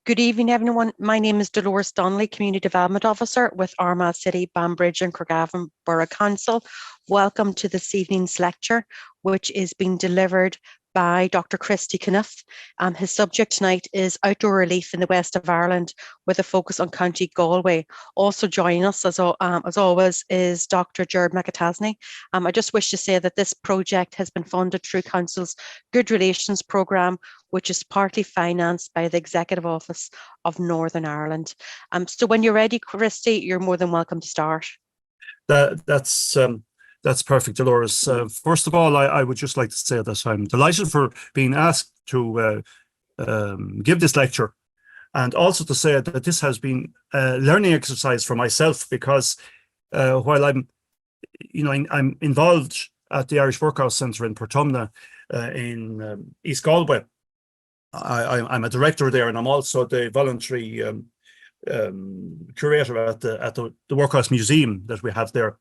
Good evening, everyone. My name is Dolores Donnelly, Community Development Officer with Armagh City, Banbridge and Craigavon Borough Council. Welcome to this evening's lecture, which is being delivered by Dr. Christy Cunniffe. His subject tonight is outdoor relief in the west of Ireland with a focus on County Galway. Also joining us, as always, is Dr. Jared McAtasney. I just wish to say that this project has been funded through Council's Good Relations Programme, which is partly financed by the Executive Office of Northern Ireland. So when you're ready, Christy, you're more than welcome to start. That's perfect, Dolores. First of all, I would just like to say that I'm delighted for being asked to give this lecture, and also to say that this has been a learning exercise for myself, because while I'm involved at the Irish Workhouse Centre in Portumna in East Galway. I'm a director there, and I'm also the voluntary curator at the Workhouse Museum that we have there.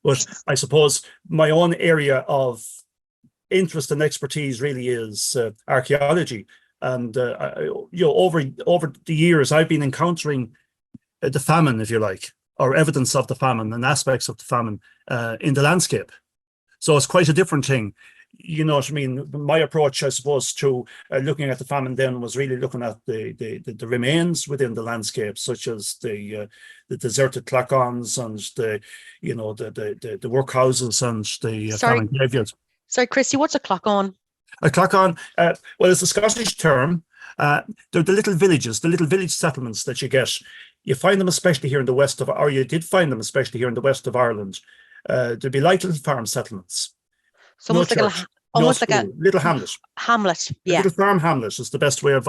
But I suppose my own area of interest and expertise really is archaeology, and over the years I've been encountering the famine, if you like, or evidence of the famine and aspects of the famine in the landscape. So it's quite a different thing. You know what I mean? My approach, I suppose, to looking at the famine then was really looking at the remains within the landscape, such as the deserted clacons and the workhouses and the famine graveyards. Sorry, Christy, what's a clacon? A clacon, well, it's a Scottish term. They're the little villages, the little village settlements that you get. You find them especially here in the west of, or you did find them especially here in the west of Ireland. There'd be like little farm settlements. So almost like a little hamlet. Hamlet, yeah. A little farm hamlet is the best way of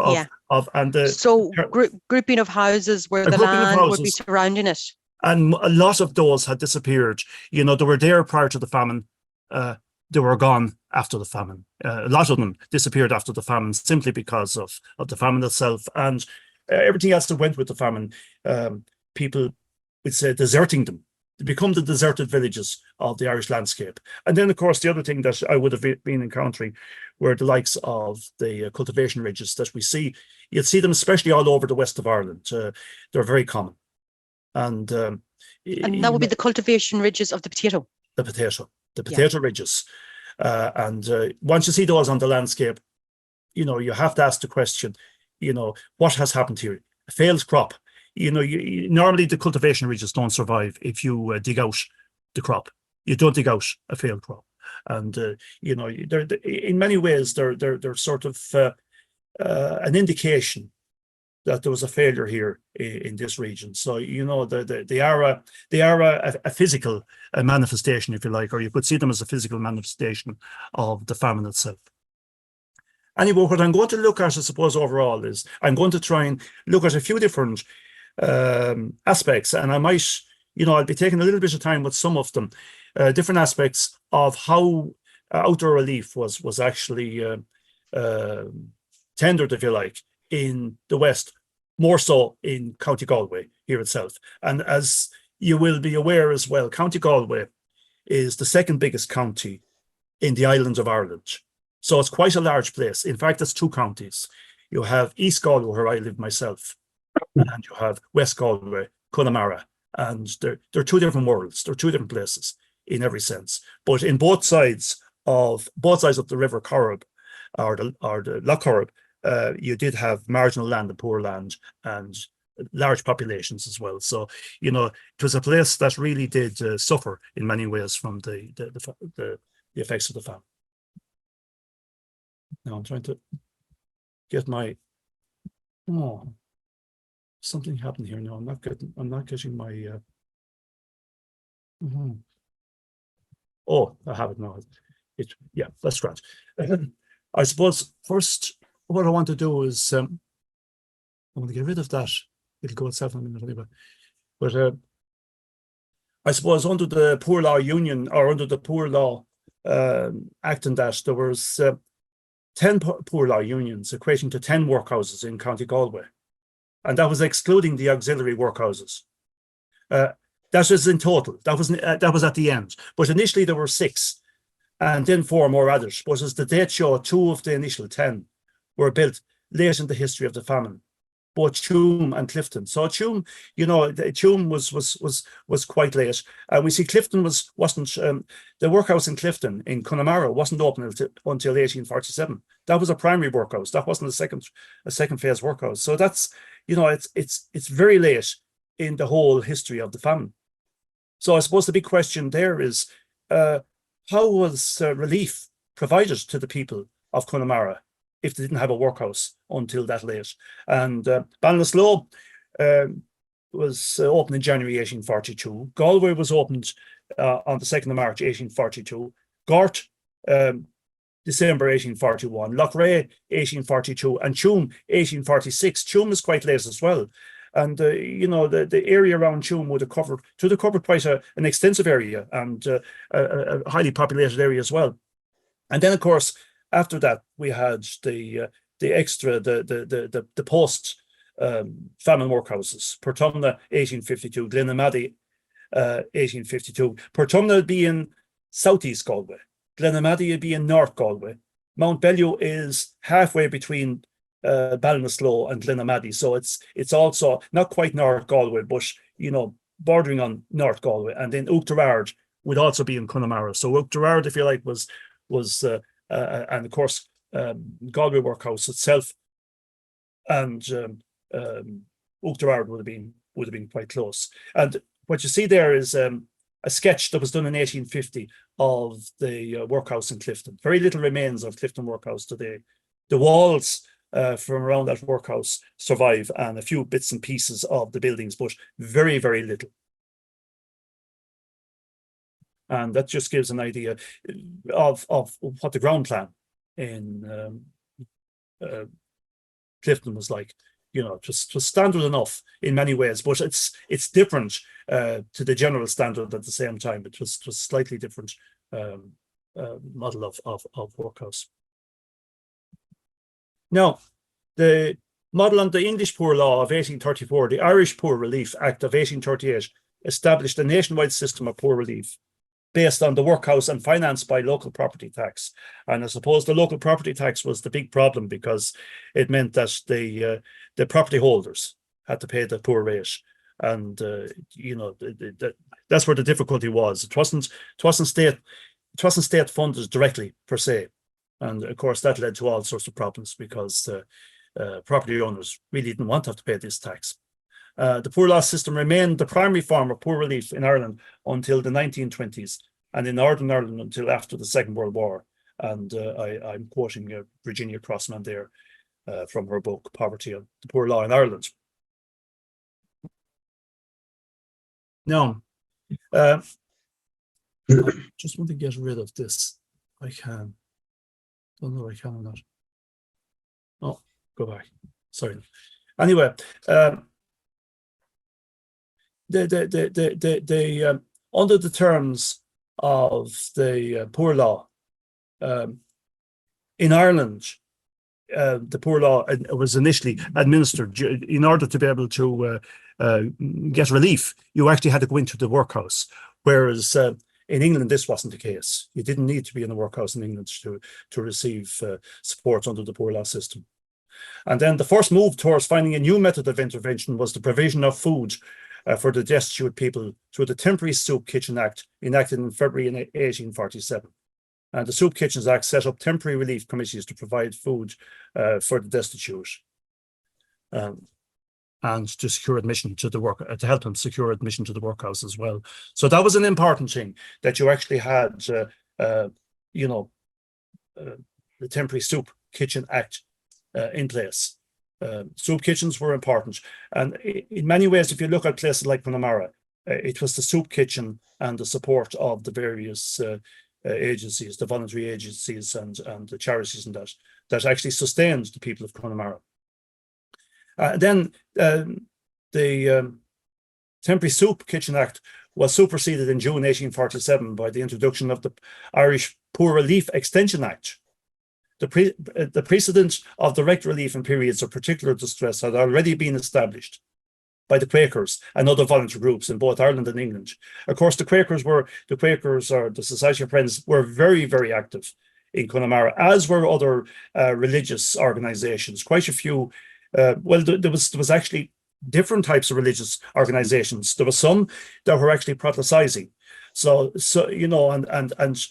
grouping of houses where the land would be surrounding it. And a lot of those had disappeared. You know, they were there prior to the famine. They were gone after the famine. A lot of them disappeared after the famine simply because of the famine itself and everything else that went with the famine. People would say deserting them. They become the deserted villages of the Irish landscape. And then, of course, the other thing that I would have been encountering were the likes of the cultivation ridges that we see. You'd see them especially all over the west of Ireland. They're very common. And that would be the cultivation ridges of the potato. The potato ridges. And once you see those on the landscape, you have to ask the question, what has happened here? A failed crop. Normally the cultivation ridges don't survive if you dig out the crop. You don't dig out a failed crop, and they're in many ways they're sort of an indication that there was a failure here in this region. So they are a physical manifestation, if you like, or you could see them as a physical manifestation of the famine itself. Anyway, what I'm going to look at, I suppose, overall is I'm going to try and look at a few different aspects, and I might, I'll be taking a little bit of time with some of them, different aspects of how outdoor relief was actually tendered, if you like, in the West, more so in County Galway here itself. And as you will be aware as well, County Galway is the second biggest county in the island of Ireland. So it's quite a large place. In fact, it's two counties. You have East Galway, where I live myself, and you have West Galway, Connemara, and they're two different worlds. They're two different places in every sense. But in both sides of the River Corrib, or the Loch Corrib, you did have marginal land and poor land and large populations as well. So it was a place that really did suffer in many ways from the effects of the famine. Now I'm trying to get my something happened here. No, I'm not getting my oh, I have it now. Yeah, that's great. I suppose first what I want to do is I want to get rid of that. It'll go itself in a minute anyway. But I suppose under the Poor Law Union, or under the Poor Law Act, and that there was 10 poor law unions equating to 10 workhouses in County Galway. And that was excluding the auxiliary workhouses. That was in total. That was at the end. But initially there were 6, and then 4 more others. But as the date show, 2 of the initial 10 were built late in the history of the famine. both Tuam and Clifton. So Tuam, Tuam was quite late. We see Clifton wasn't the workhouse in Clifton in Connemara wasn't open until 1847. That was a primary workhouse. That wasn't a second phase workhouse. So that's it's very late in the whole history of the famine. So I suppose the big question there is how was relief provided to the people of Connemara if they didn't have a workhouse until that late? And Ballinasloe was opened in January 1842. Galway was opened on the 2nd of March 1842. Gort, December 1841. Loughrea 1842, and Tuam 1846. Tuam is quite late as well. And the area around Tuam would have covered quite an extensive area, and a highly populated area as well. And then, of course, after that, we had the post famine workhouses. Portumna 1852, Glenamaddy 1852. Portumna would be in southeast Galway. Glenamaddy would be in North Galway. Mount Bellew is halfway between Ballinasloe and Glenamaddy, so it's also not quite North Galway, but bordering on North Galway. And then Oughterard would also be in Connemara. So Oughterard, if you like, was and of course Galway Workhouse itself and Oughterard would have been quite close. And what you see there is a sketch that was done in 1850 of the workhouse in Clifton. Very little remains of Clifton Workhouse today. The walls from around that workhouse survive, and a few bits and pieces of the buildings, but very, very little. And that just gives an idea of what the ground plan in Clifton was like. Just standard enough in many ways, but it's different to the general standard at the same time. It was slightly different model of workhouse. Now, the model on the English Poor Law of 1834, the Irish Poor Relief Act of 1838, established a nationwide system of poor relief based on the workhouse and financed by local property tax. And I suppose the local property tax was the big problem, because it meant that the property holders had to pay the poor rate. And that's where the difficulty was. It wasn't state funded directly per se. And of course that led to all sorts of problems, because property owners really didn't want to have to pay this tax. The poor law system remained the primary form of poor relief in Ireland until the 1920s, and in Northern Ireland until after the Second World War. And I'm quoting Virginia Crossman there from her book, Poverty and the Poor Law in Ireland. Now, I just want to get rid of this. I can. Don't know if I can or not. Oh, go back. Sorry. Anyway, under the terms of the poor law in Ireland, the poor law was initially administered. In order to be able to get relief, you actually had to go into the workhouse, whereas in England this wasn't the case. You didn't need to be in the workhouse in England to receive support under the poor law system. And then the first move towards finding a new method of intervention was the provision of food for the destitute people through the Temporary Soup Kitchen Act, enacted in February 1847. And the Soup Kitchens Act set up temporary relief committees to provide food for the destitute, and to secure admission to the work, to help them secure admission to the workhouse as well. So that was an important thing, that you actually had, the Temporary Soup Kitchen Act in place. Soup kitchens were important, and in many ways, if you look at places like Connemara, it was the soup kitchen and the support of the various agencies, the voluntary agencies and the charities and that actually sustained the people of Connemara. Then the Temporary Soup Kitchen Act was superseded in June 1847 by the introduction of the Irish Poor Relief Extension Act. The precedent of direct relief in periods of particular distress had already been established by the Quakers and other voluntary groups in both Ireland and England. Of course, the Quakers, or the Society of Friends, were very, very active in Connemara, as were other religious organisations. Quite a few Well, there was actually different types of religious organizations. There were some that were actually Protestantising. So you know, and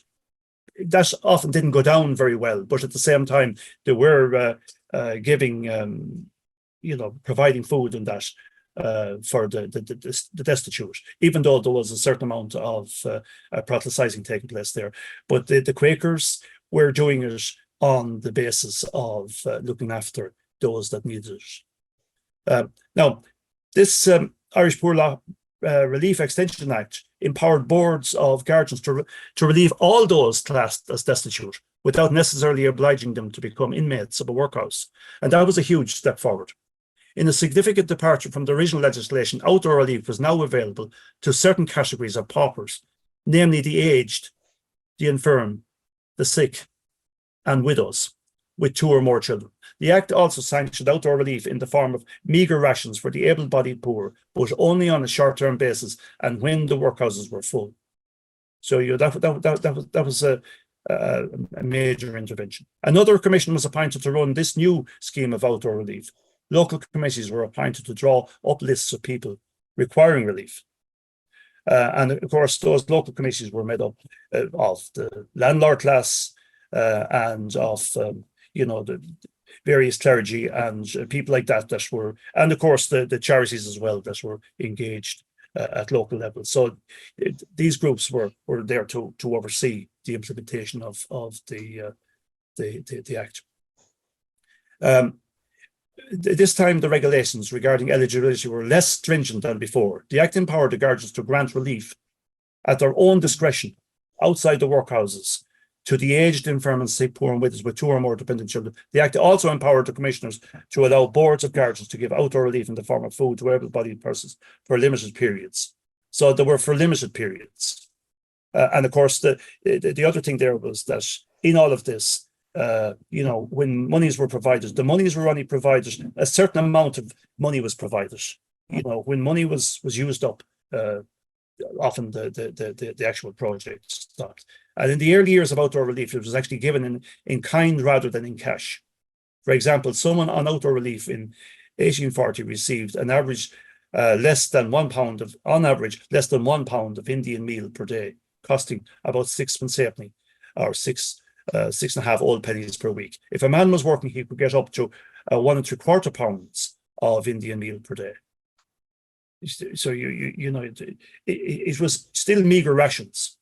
that often didn't go down very well. But at the same time, they were giving, you know, providing food and that for the destitute, even though there was a certain amount of Protestantising taking place there. But the Quakers were doing it on the basis of looking after those that needed it. Now, this Irish Poor Law Relief Extension Act empowered boards of guardians to relieve all those classed as destitute without necessarily obliging them to become inmates of a workhouse. And that was a huge step forward. In a significant departure from the original legislation, outdoor relief was now available to certain categories of paupers, namely the aged, the infirm, the sick, and widows with 2 or more children. The Act also sanctioned outdoor relief in the form of meagre rations for the able-bodied poor, but only on a short-term basis and when the workhouses were full. So you know, that was a major intervention. Another commission was appointed to run this new scheme of outdoor relief. Local committees were appointed to draw up lists of people requiring relief. And of course, those local committees were made up of the landlord class and of, you know, the various clergy and people like that were, and of course the charities as well that were engaged at local level. So these groups were there to oversee the implementation of the Act. This time, the regulations regarding eligibility were less stringent than before. The Act empowered the guardians to grant relief at their own discretion outside the workhouses to the aged, infirm, and sick, poor, and widows with 2 or more dependent children. The Act also empowered the commissioners to allow boards of guardians to give outdoor relief in the form of food to able-bodied persons for limited periods. So they were for limited periods. And of course, the other thing there was that in all of this, you know, when monies were provided, the monies were only provided, a certain amount of money was provided. You know, when money was used up, often the actual project stopped. And in the early years of outdoor relief, it was actually given in kind rather than in cash. For example, someone on outdoor relief in 1840 received an average less than £1 of, on average, less than £1 of Indian meal per day, costing about 6pence halfpenny, or 6.5 old pennies per week. If a man was working, he could get up to 1 3/4 pounds of Indian meal per day. So you know, it was still meagre rations.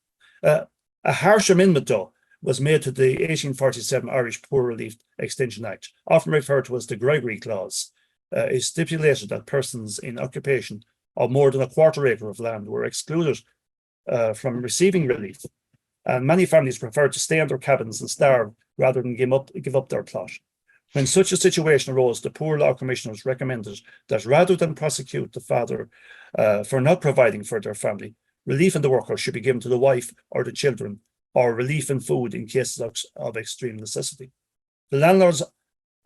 A harsh amendment, though, was made to the 1847 Irish Poor Relief Extension Act, often referred to as the Gregory Clause. It stipulated that persons in occupation of more than a quarter acre of land were excluded from receiving relief, and many families preferred to stay in their cabins and starve rather than give up their plot. When such a situation arose, the Poor Law Commissioners recommended that rather than prosecute the father for not providing for their family, relief in the workhouse should be given to the wife or the children, or relief in food in cases of extreme necessity. The landlords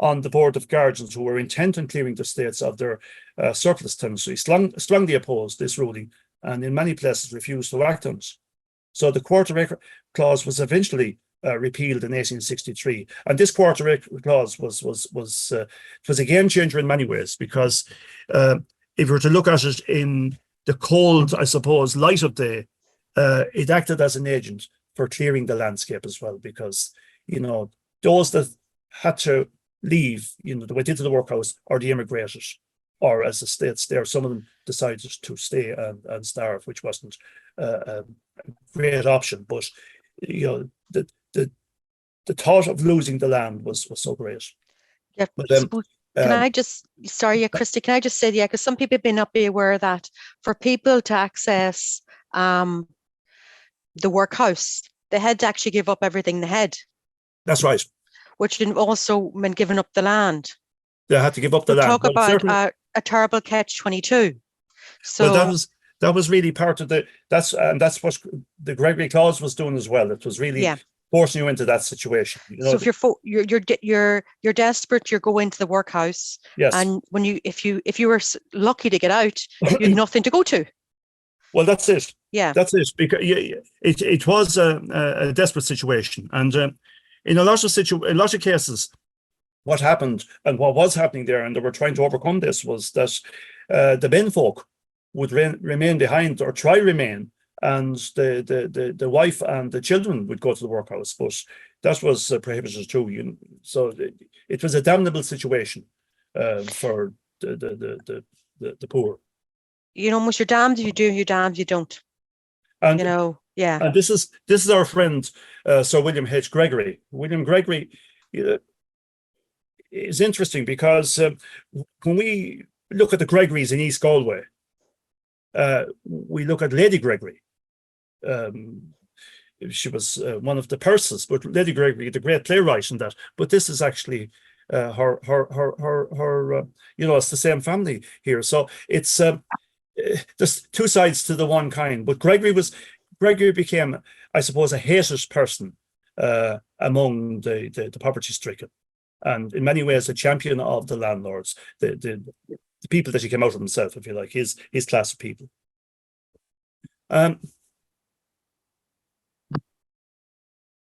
on the Board of Guardians, who were intent on clearing the estates of their surplus tenancy, strongly opposed this ruling, and in many places refused to act on it. So the quarter acre clause was eventually repealed in 1863, and this quarter acre clause was a game changer in many ways, because if you were to look at it in the cold, I suppose, light of day, it acted as an agent for clearing the landscape as well, because, you know, those that had to leave, you know, they went into the workhouse or they immigrated, or as the states there, some of them decided to stay and starve, which wasn't a great option. But, you know, the thought of losing the land was so great. Yeah, but, can I just, sorry, Christy, can I just say, because some people may not be aware that for people to access the workhouse, they had to actually give up everything they had. That's right. Which also meant giving up the land. They had to give up the land. Talk about a terrible catch-22. So well, that was really part of that's what the Gregory Clause was doing as well. It was really forcing you into that situation. You know, so if you're desperate, you're going to the workhouse. Yes. And when if you were lucky to get out, you had nothing to go to. Well, that's it. Yeah, that's it. Because it was a desperate situation, and in a lot of cases, what happened and what was happening there, and they were trying to overcome this, was that the men folk would remain behind or try remain, and the wife and the children would go to the workhouse, but that was prohibited too. So it was a damnable situation for the poor. Most you're damned if you do, you're damned if you don't. And yeah. And this is our friend Sir William H. Gregory. William Gregory is interesting because when we look at the Gregorys in East Galway, we look at Lady Gregory. She was one of the Perses, but Lady Gregory, the great playwright, and that. But this is actually her. It's the same family here. So it's there's two sides to the one kind. But Gregory became, I suppose, a hated person among the poverty-stricken, and in many ways a champion of the landlords, the people that he came out of himself, if you like, his class of people.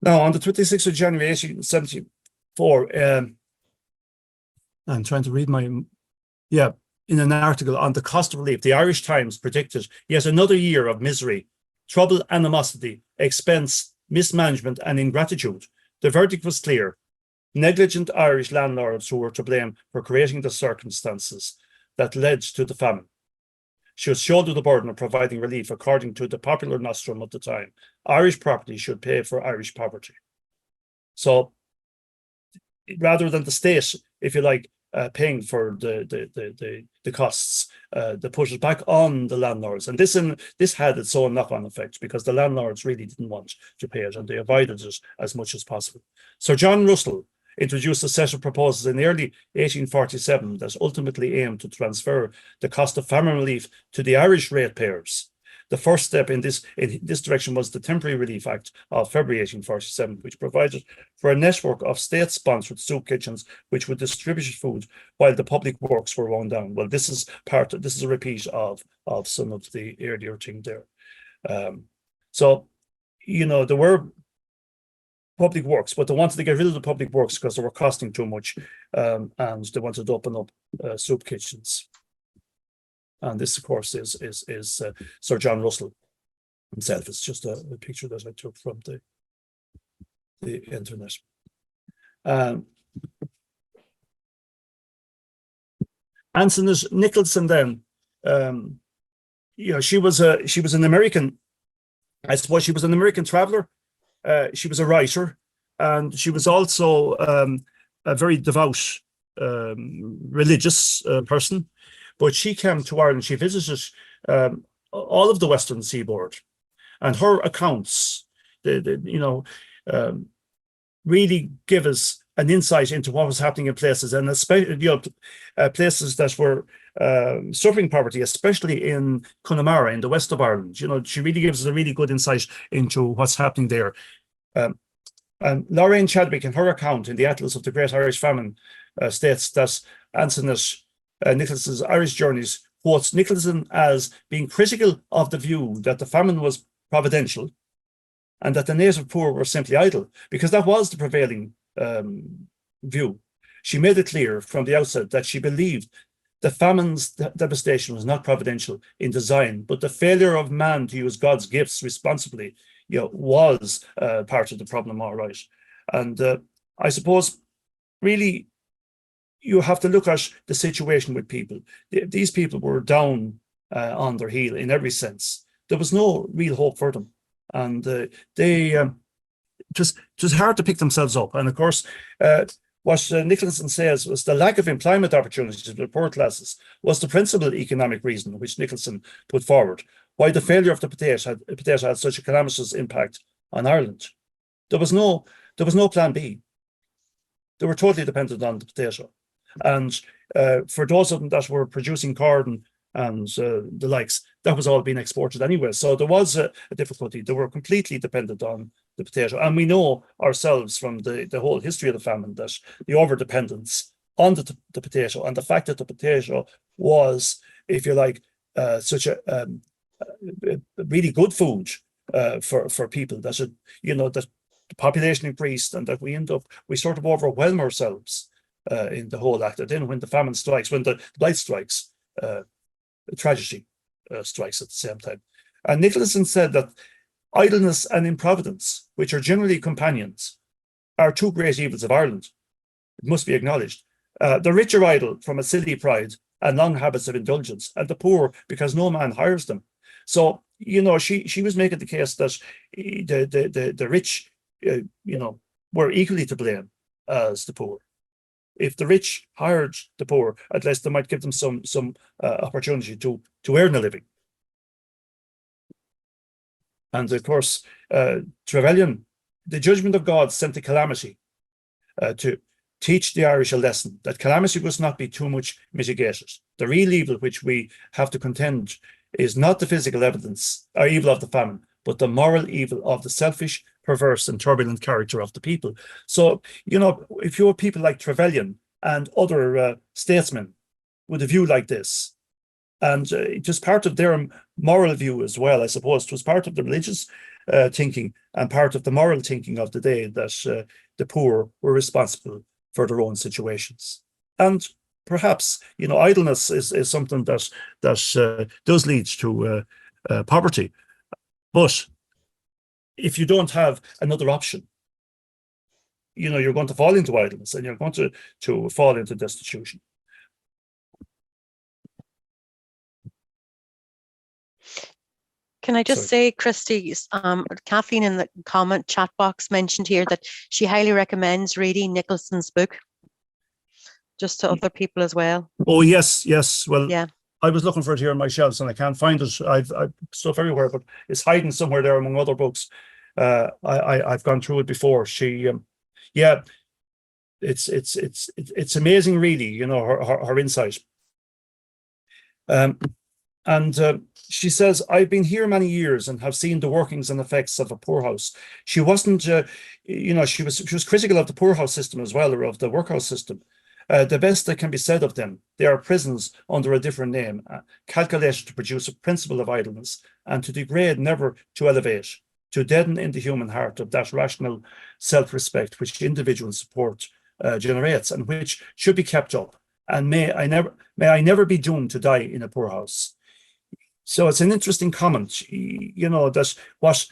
Now, on the 26th of January 1874, I'm trying to read in an article on the cost of relief, the Irish Times predicted yet another year of misery, trouble, animosity, expense, mismanagement, and ingratitude. The verdict was clear. Negligent Irish landlords who were to blame for creating the circumstances that led to the famine should shoulder the burden of providing relief according to the popular nostrum of the time. Irish property should pay for Irish poverty. So rather than the state, if you like, paying for the costs, they put it back on the landlords. And this had its own knock-on effect, because the landlords really didn't want to pay it, and they avoided it as much as possible. Sir John Russell introduced a set of proposals in early 1847 that ultimately aimed to transfer the cost of famine relief to the Irish ratepayers. The first step in this direction was the Temporary Relief Act of February 1847, which provided for a network of state-sponsored soup kitchens which would distribute food while the public works were wound down. Well, this is a repeat of some of the earlier thing there. So, there were public works, but they wanted to get rid of the public works because they were costing too much, and they wanted to open up soup kitchens. And this, of course, is Sir John Russell himself. It's just a picture that I took from the internet. Antoinette Nicholson, then, she was an American. I suppose she was an American traveler. She was a writer, and she was also a very devout religious person. But she came to Ireland. She visited all of the Western Seaboard, and her accounts, really give us an insight into what was happening in places, and especially places that were suffering poverty, especially in Connemara in the west of Ireland. She really gives us a really good insight into what's happening there. And Lorraine Chadwick, in her account in the Atlas of the Great Irish Famine, states that Antoinette Nicholson's Irish Journeys quotes Nicholson as being critical of the view that the famine was providential and that the native poor were simply idle, because that was the prevailing view. She made it clear from the outset that she believed the famine's devastation was not providential in design, but the failure of man to use God's gifts responsibly, was part of the problem, all right. And I suppose, really, you have to look at the situation with people. These people were down on their heel in every sense. There was no real hope for them, and it was hard to pick themselves up. And of course, what Nicholson says was the lack of employment opportunities for the poor classes was the principal economic reason which Nicholson put forward, why the failure of the potato had such a calamitous impact on Ireland. There was no plan B. They were totally dependent on the potato. And for those of them that were producing corn and the likes, that was all being exported anyway. So there was a difficulty. They were completely dependent on the potato. And we know ourselves from the whole history of the famine that the overdependence on the potato, and the fact that the potato was, if you like, such a really good food for people, that that the population increased, and that we sort of overwhelm ourselves in the whole act. And then when the famine strikes, when the blight strikes, tragedy strikes at the same time. And Nicholson said that idleness and improvidence, which are generally companions, are two great evils of Ireland. It must be acknowledged. The rich are idle from a silly pride and long habits of indulgence, and the poor because no man hires them. So, you know, she was making the case that the rich, you know, were equally to blame as the poor. If the rich hired the poor, at least they might give them some opportunity to earn a living. And of course, Trevelyan, the judgment of God sent a calamity to teach the Irish a lesson that calamity must not be too much mitigated. The real evil which we have to contend is not the physical evidence or evil of the famine, but the moral evil of the selfish, perverse, and turbulent character of the people. So, you know, if you have people like Trevelyan and other statesmen with a view like this, and it was part of their moral view as well, I suppose. It was part of the religious thinking and part of the moral thinking of the day that the poor were responsible for their own situations. And perhaps, you know, idleness is something that does lead to poverty. But if you don't have another option, you know, you're going to fall into idleness and you're going to fall into destitution. Can I just say, Christy, Kathleen in the comment chat box mentioned here that she highly recommends reading Nicholson's book, just to other people as well. Oh, yes, yes. Well, yeah. I was looking for it here on my shelves and I can't find it. I've stuff everywhere, but it's hiding somewhere there among other books. I've gone through it before. She, yeah, it's amazing, really. You know, her insight. She says, I've been here many years and have seen the workings and effects of a poorhouse. She wasn't, you know, she was critical of the poorhouse system as well, or of the workhouse system. The best that can be said of them, they are prisons under a different name, calculated to produce a principle of idleness and to degrade, never to elevate, to deaden in the human heart of that rational self-respect which individual support generates and which should be kept up. And may I never be doomed to die in a poorhouse. So it's an interesting comment, you know, that what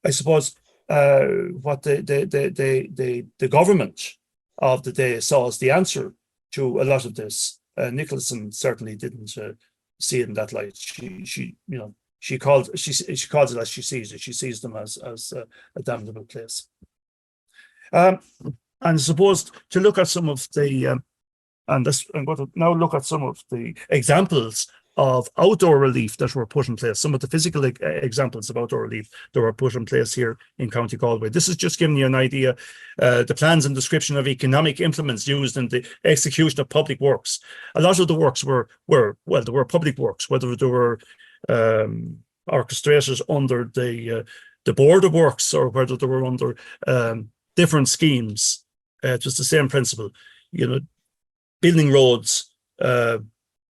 I suppose what the government of the day saw as the answer to a lot of this. Nicholson certainly didn't see it in that light. She you know, she calls it as she sees it. She sees them as a damnable place. And I suppose to look at some of the I'm going to now look at some of the examples of outdoor relief that were put in place, some of the physical examples of outdoor relief that were put in place here in County Galway. This is just giving you an idea, the plans and description of economic implements used in the execution of public works. A lot of the works were public works, whether they were orchestrated under the Board of Works or whether they were under different schemes. It was the same principle, you know, building roads,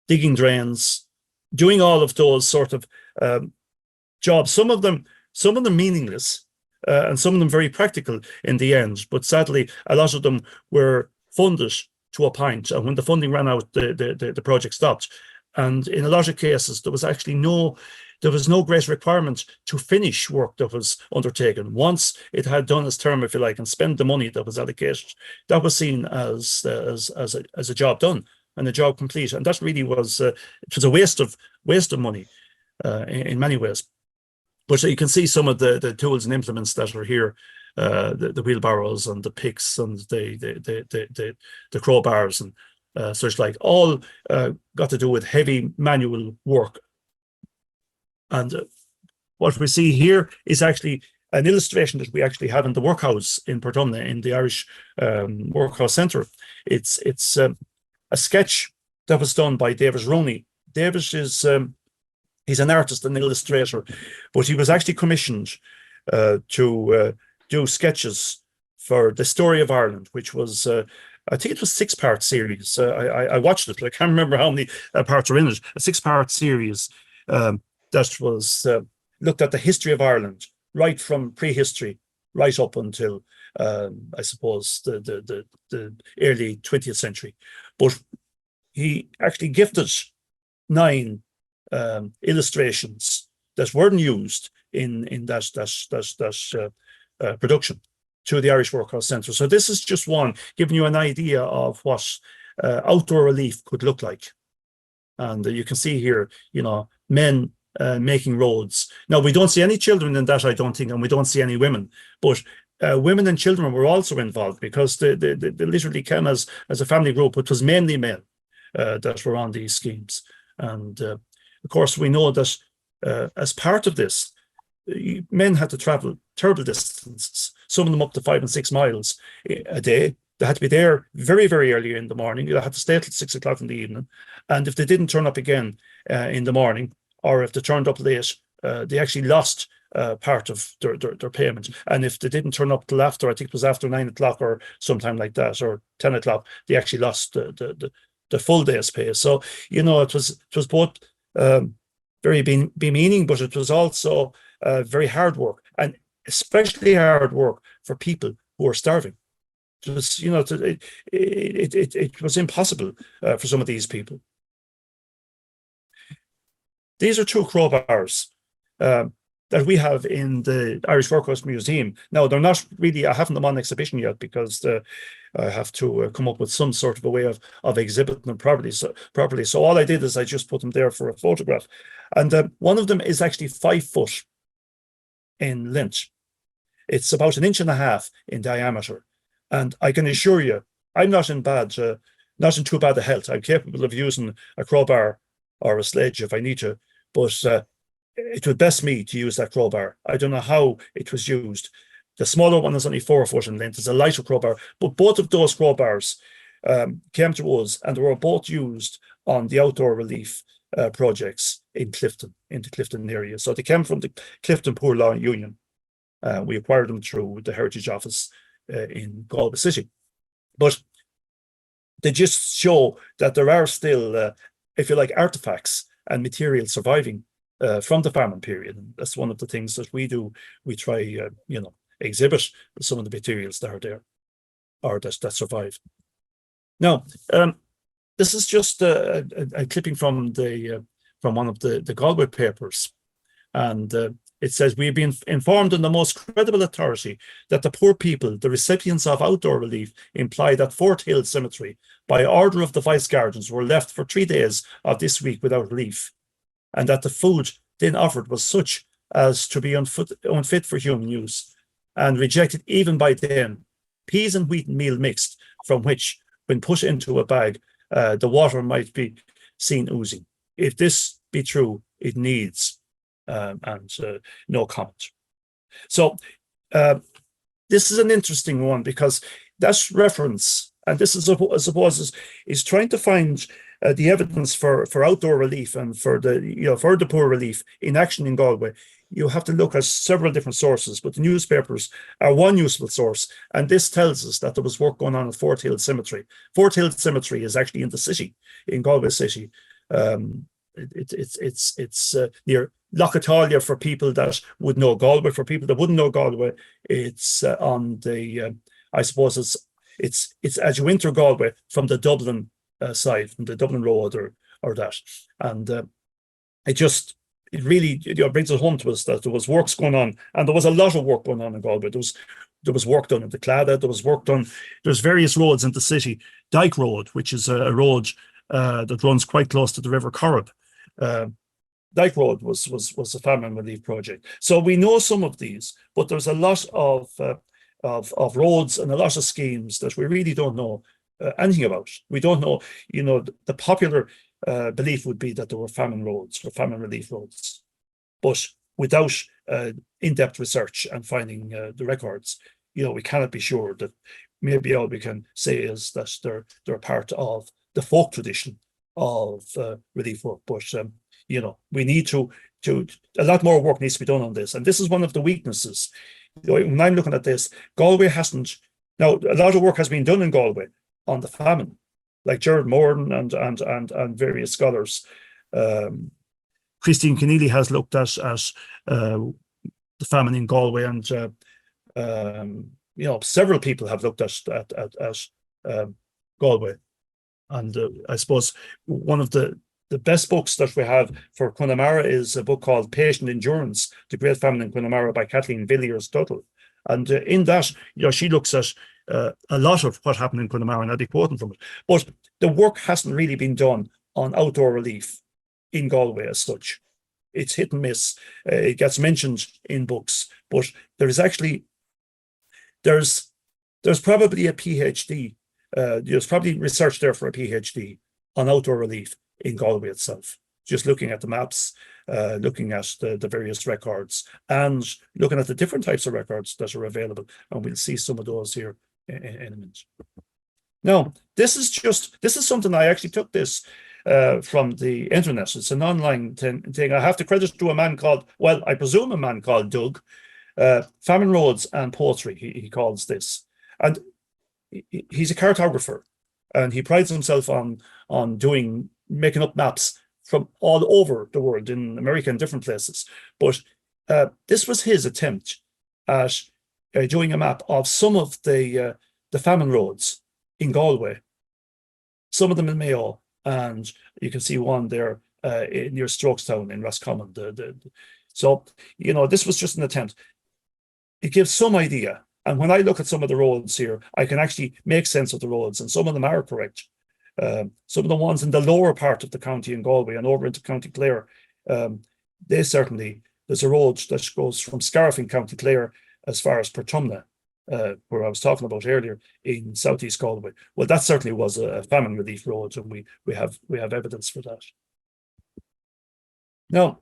digging drains, doing all of those sort of jobs. Some of them meaningless, and some of them very practical in the end. But sadly, a lot of them were funded to a point, and when the funding ran out, the project stopped. And in a lot of cases, there was actually no great requirement to finish work that was undertaken. Once it had done its term, if you like, and spent the money that was allocated, that was seen as a job done and a job complete. And that really was it was a waste of money in many ways. But you can see some of the tools and implements that are here, the wheelbarrows and the picks and the crowbars and such like, all got to do with heavy manual work. And what we see here is actually an illustration that we actually have in the workhouse in Portumna, in the Irish Workhouse Centre. It's a sketch that was done by David Roney. David is he's an artist and illustrator, but he was actually commissioned to do sketches for The Story of Ireland, which was I think it was a 6-part series. I watched it, but I can't remember how many parts are in it. A 6-part series that was looked at the history of Ireland, right from prehistory right up until I suppose the early 20th century. But he actually gifted 9 illustrations that weren't used in that production to the Irish Workhouse Centre. So this is just one, giving you an idea of what outdoor relief could look like. And you can see here, men making roads. Now, we don't see any children in that, I don't think, and we don't see any women. But women and children were also involved, because they literally came as a family group. It was mainly men that were on these schemes. And of course, we know that as part of this, men had to travel terrible distances, some of them up to 5 and 6 miles a day. They had to be there very, very early in the morning. They had to stay till 6 o'clock in the evening. And if they didn't turn up again in the morning, or if they turned up late, they actually lost part of their payment. And if they didn't turn up till after, I think it was after 9 o'clock or sometime like that, or 10 o'clock, they actually lost the full day's pay. So, it was both very bemeaning, but it was also very hard work, and especially hard work for people who are starving. It was, it was impossible for some of these people. These are 2 crowbars that we have in the Irish Workhouse Museum. Now, they're not really, I haven't them on exhibition yet, because I have to come up with some sort of a way of exhibiting them properly. So all I did is I just put them there for a photograph. And one of them is actually 5 foot in length. It's about 1.5 inches in diameter. And I can assure you, I'm not in too bad a health. I'm capable of using a crowbar or a sledge if I need to, but it would best me to use that crowbar. I don't know how it was used. The smaller one is only 4 foot in length. It's a lighter crowbar, but both of those crowbars came to us, and they were both used on the outdoor relief projects in the Clifton area. So they came from the Clifton Poor Law Union. We acquired them through the Heritage Office in Galway City. But they just show that there are still, if you like, artifacts and materials surviving from the famine period. And that's one of the things that we do. We try, exhibit some of the materials that are there, or that survive. Now, this is just a clipping from one of the Galway papers, and it says, "We've been informed on the most credible authority that the poor people, the recipients of outdoor relief, imply that Fort Hill Cemetery, by order of the Vice Guardians, were left for 3 days of this week without relief, and that the food then offered was such as to be unfit for human use, and rejected even by them, peas and wheaten meal mixed, from which, when put into a bag, the water might be seen oozing. If this be true, it needs..." And no comment. So this is an interesting one, because that's reference, and this is, I suppose, is trying to find the evidence for outdoor relief and for the poor relief in action in Galway. You have to look at several different sources, but the newspapers are one useful source. And this tells us that there was work going on at Fort Hill Cemetery. Fort Hill Cemetery is actually in the city, in Galway City. It's near Lochatalia for people that would know Galway. For people that wouldn't know Galway, it's on the I suppose it's as you enter Galway from the Dublin side, from the Dublin Road or that, and it really brings it home to us that there was works going on, and there was a lot of work going on in Galway. There was work done in the Claddagh. There was work done. There's various roads in the city. Dyke Road, which is a road that runs quite close to the River Corrib. Dyke Road was a famine relief project. So we know some of these, but there's a lot of roads and a lot of schemes that we really don't know anything about. We don't know, the popular belief would be that there were famine roads or famine relief roads, but without in-depth research and finding the records, we cannot be sure. That maybe all we can say is that they're part of the folk tradition of relief work. But we need to a lot more work needs to be done on this, and this is one of the weaknesses. When I'm looking at this, Galway hasn't. Now, a lot of work has been done in Galway on the famine, like Gerard Morton and various scholars. Christy Cunniffe has looked at the famine in Galway, and Several people have looked at Galway, and I suppose one of the best books that we have for Connemara is a book called Patient Endurance: The Great Famine in Connemara by Kathleen Villiers-Tuttle. And in that, she looks at a lot of what happened in Connemara, and I'll be quoting from it. But the work hasn't really been done on outdoor relief in Galway as such. It's hit and miss. It gets mentioned in books, but there's probably a PhD. There's probably research there for a PhD on outdoor relief in Galway itself. Just looking at the maps, looking at the various records, and looking at the different types of records that are available. And we'll see some of those here in a minute. Now, this is something I actually took this from the internet. It's an online thing. I have to credit to a man called, well, I presume a man called Doug, Famine Roads and Poetry, he calls this. And he's a cartographer, and he prides himself on making up maps from all over the world, in America and different places. But this was his attempt at doing a map of some of the famine roads in Galway, some of them in Mayo, and you can see one there near Strokestown in Roscommon. So, this was just an attempt. It gives some idea. And when I look at some of the roads here, I can actually make sense of the roads, and some of them are correct. Some of the ones in the lower part of the county in Galway and over into County Clare, there's a road that goes from Scariff in County Clare as far as Portumna, where I was talking about earlier in southeast Galway. Well, that certainly was a famine relief road, and we have evidence for that. Now,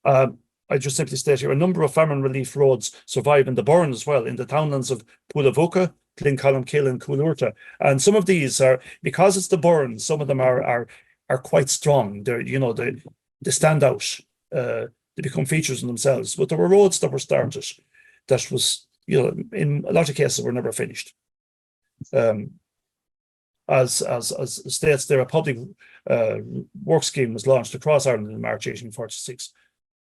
I just simply state here, a number of famine relief roads survive in the Burren as well, in the townlands of Pulavuka, Glencolumkill and Coolurta. And some of these are, because it's the Burren, some of them are quite strong. They're, they stand out. They become features in themselves. But there were roads that were started that was, in a lot of cases were never finished. As states there, a public work scheme was launched across Ireland in March 1846.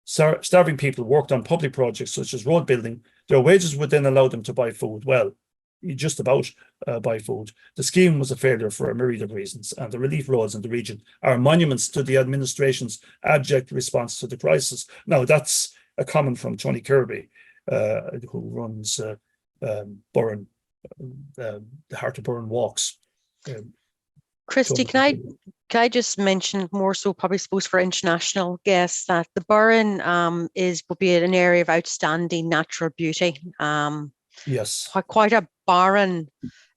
Starving people worked on public projects such as road building. Their wages would then allow them to buy food. Well, just about buy food. The scheme was a failure for a myriad of reasons, and the relief roads in the region are monuments to the administration's abject response to the crisis. Now, that's a comment from Tony Kirby, who runs Burren, the Heart of Burren Walks. Christy, can I just mention more so, probably suppose for international guests, that the Burren would be an area of outstanding natural beauty. Yes, quite a barren,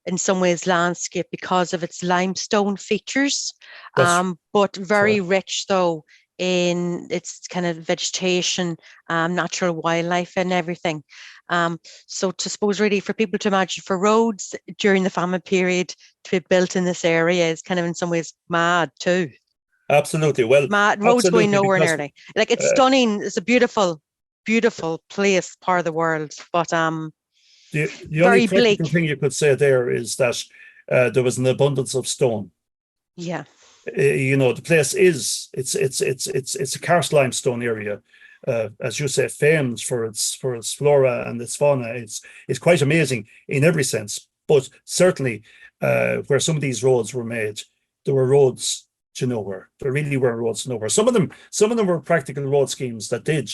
in some ways, landscape because of its limestone features, but very rich though in its kind of vegetation, natural wildlife and everything. So to suppose really for people to imagine for roads during the famine period to be built in this area is kind of in some ways mad too. Absolutely. Well, mad roads going nowhere nearly. Like, it's stunning. It's a beautiful, beautiful place, part of the world, but the very only practical bleak thing you could say there is that there was an abundance of stone. Yeah. The place it's a karst limestone area, as you say, famed for its flora and its fauna. It's quite amazing in every sense. But certainly, where some of these roads were made, there were roads to nowhere. There really were roads to nowhere. Some of them were practical road schemes that did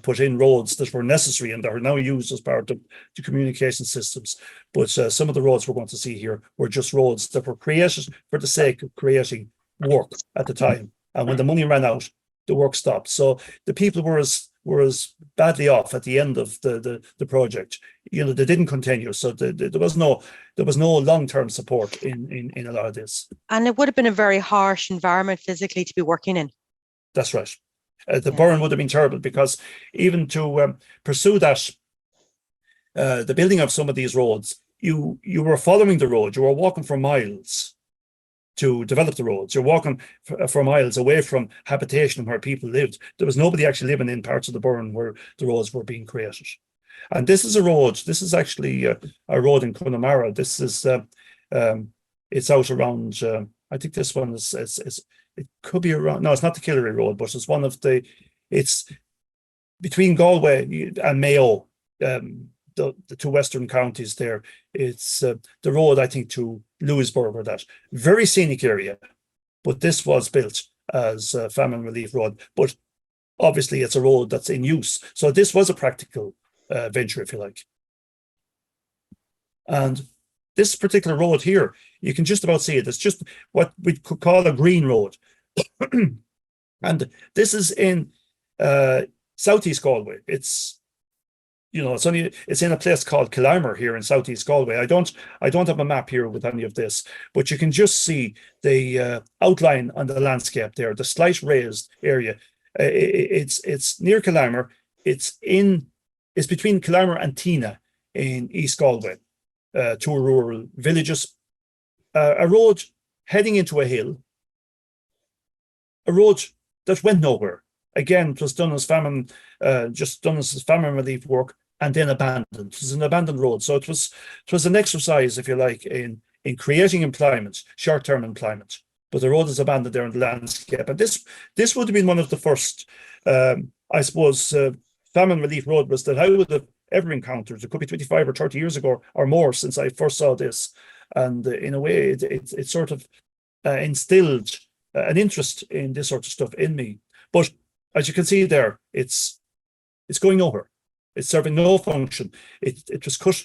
put in roads that were necessary and that are now used as part of the communication systems. But some of the roads we're going to see here were just roads that were created for the sake of creating work at the time. And when the money ran out, the work stopped. So the people were as badly off at the end of the project. They didn't continue. So there was no long-term support in a lot of this. And it would have been a very harsh environment physically to be working in. That's right. The burn would have been terrible, because even to pursue that, the building of some of these roads, you were following the road. You were walking for miles to develop the roads. You're walking for miles away from habitation where people lived. There was nobody actually living in parts of the Burren where the roads were being created. And this is a road. This is actually a road in Connemara. This is it's out around. I think this one is it could be around. No, it's not the Killary Road, but it's between Galway and Mayo. the two western counties there. It's the road, I think, to Lewisburg or that. Very scenic area, but this was built as a famine relief road. But obviously it's a road that's in use. So this was a practical venture, if you like. And this particular road here, you can just about see it. It's just what we could call a green road. And this is in Southeast Galway. It's, you know, it's in a place called Killarmer here in Southeast Galway. I don't have a map here with any of this, but you can just see the outline on the landscape there, the slight raised area. It's near Killarmer. It's between Killarmer and Tina in East Galway, two rural villages. A road heading into a hill, a road that went nowhere. Again, it was done as famine relief work, and then abandoned. It was an abandoned road. So it was an exercise, if you like, in creating employment, short-term employment. But the road is abandoned there in the landscape. And this would have been one of the first, I suppose, famine relief road was that I would have ever encountered. It could be 25 or 30 years ago or more since I first saw this. And in a way, it sort of instilled an interest in this sort of stuff in me. But as you can see there, it's going nowhere. It's serving no function. It was cut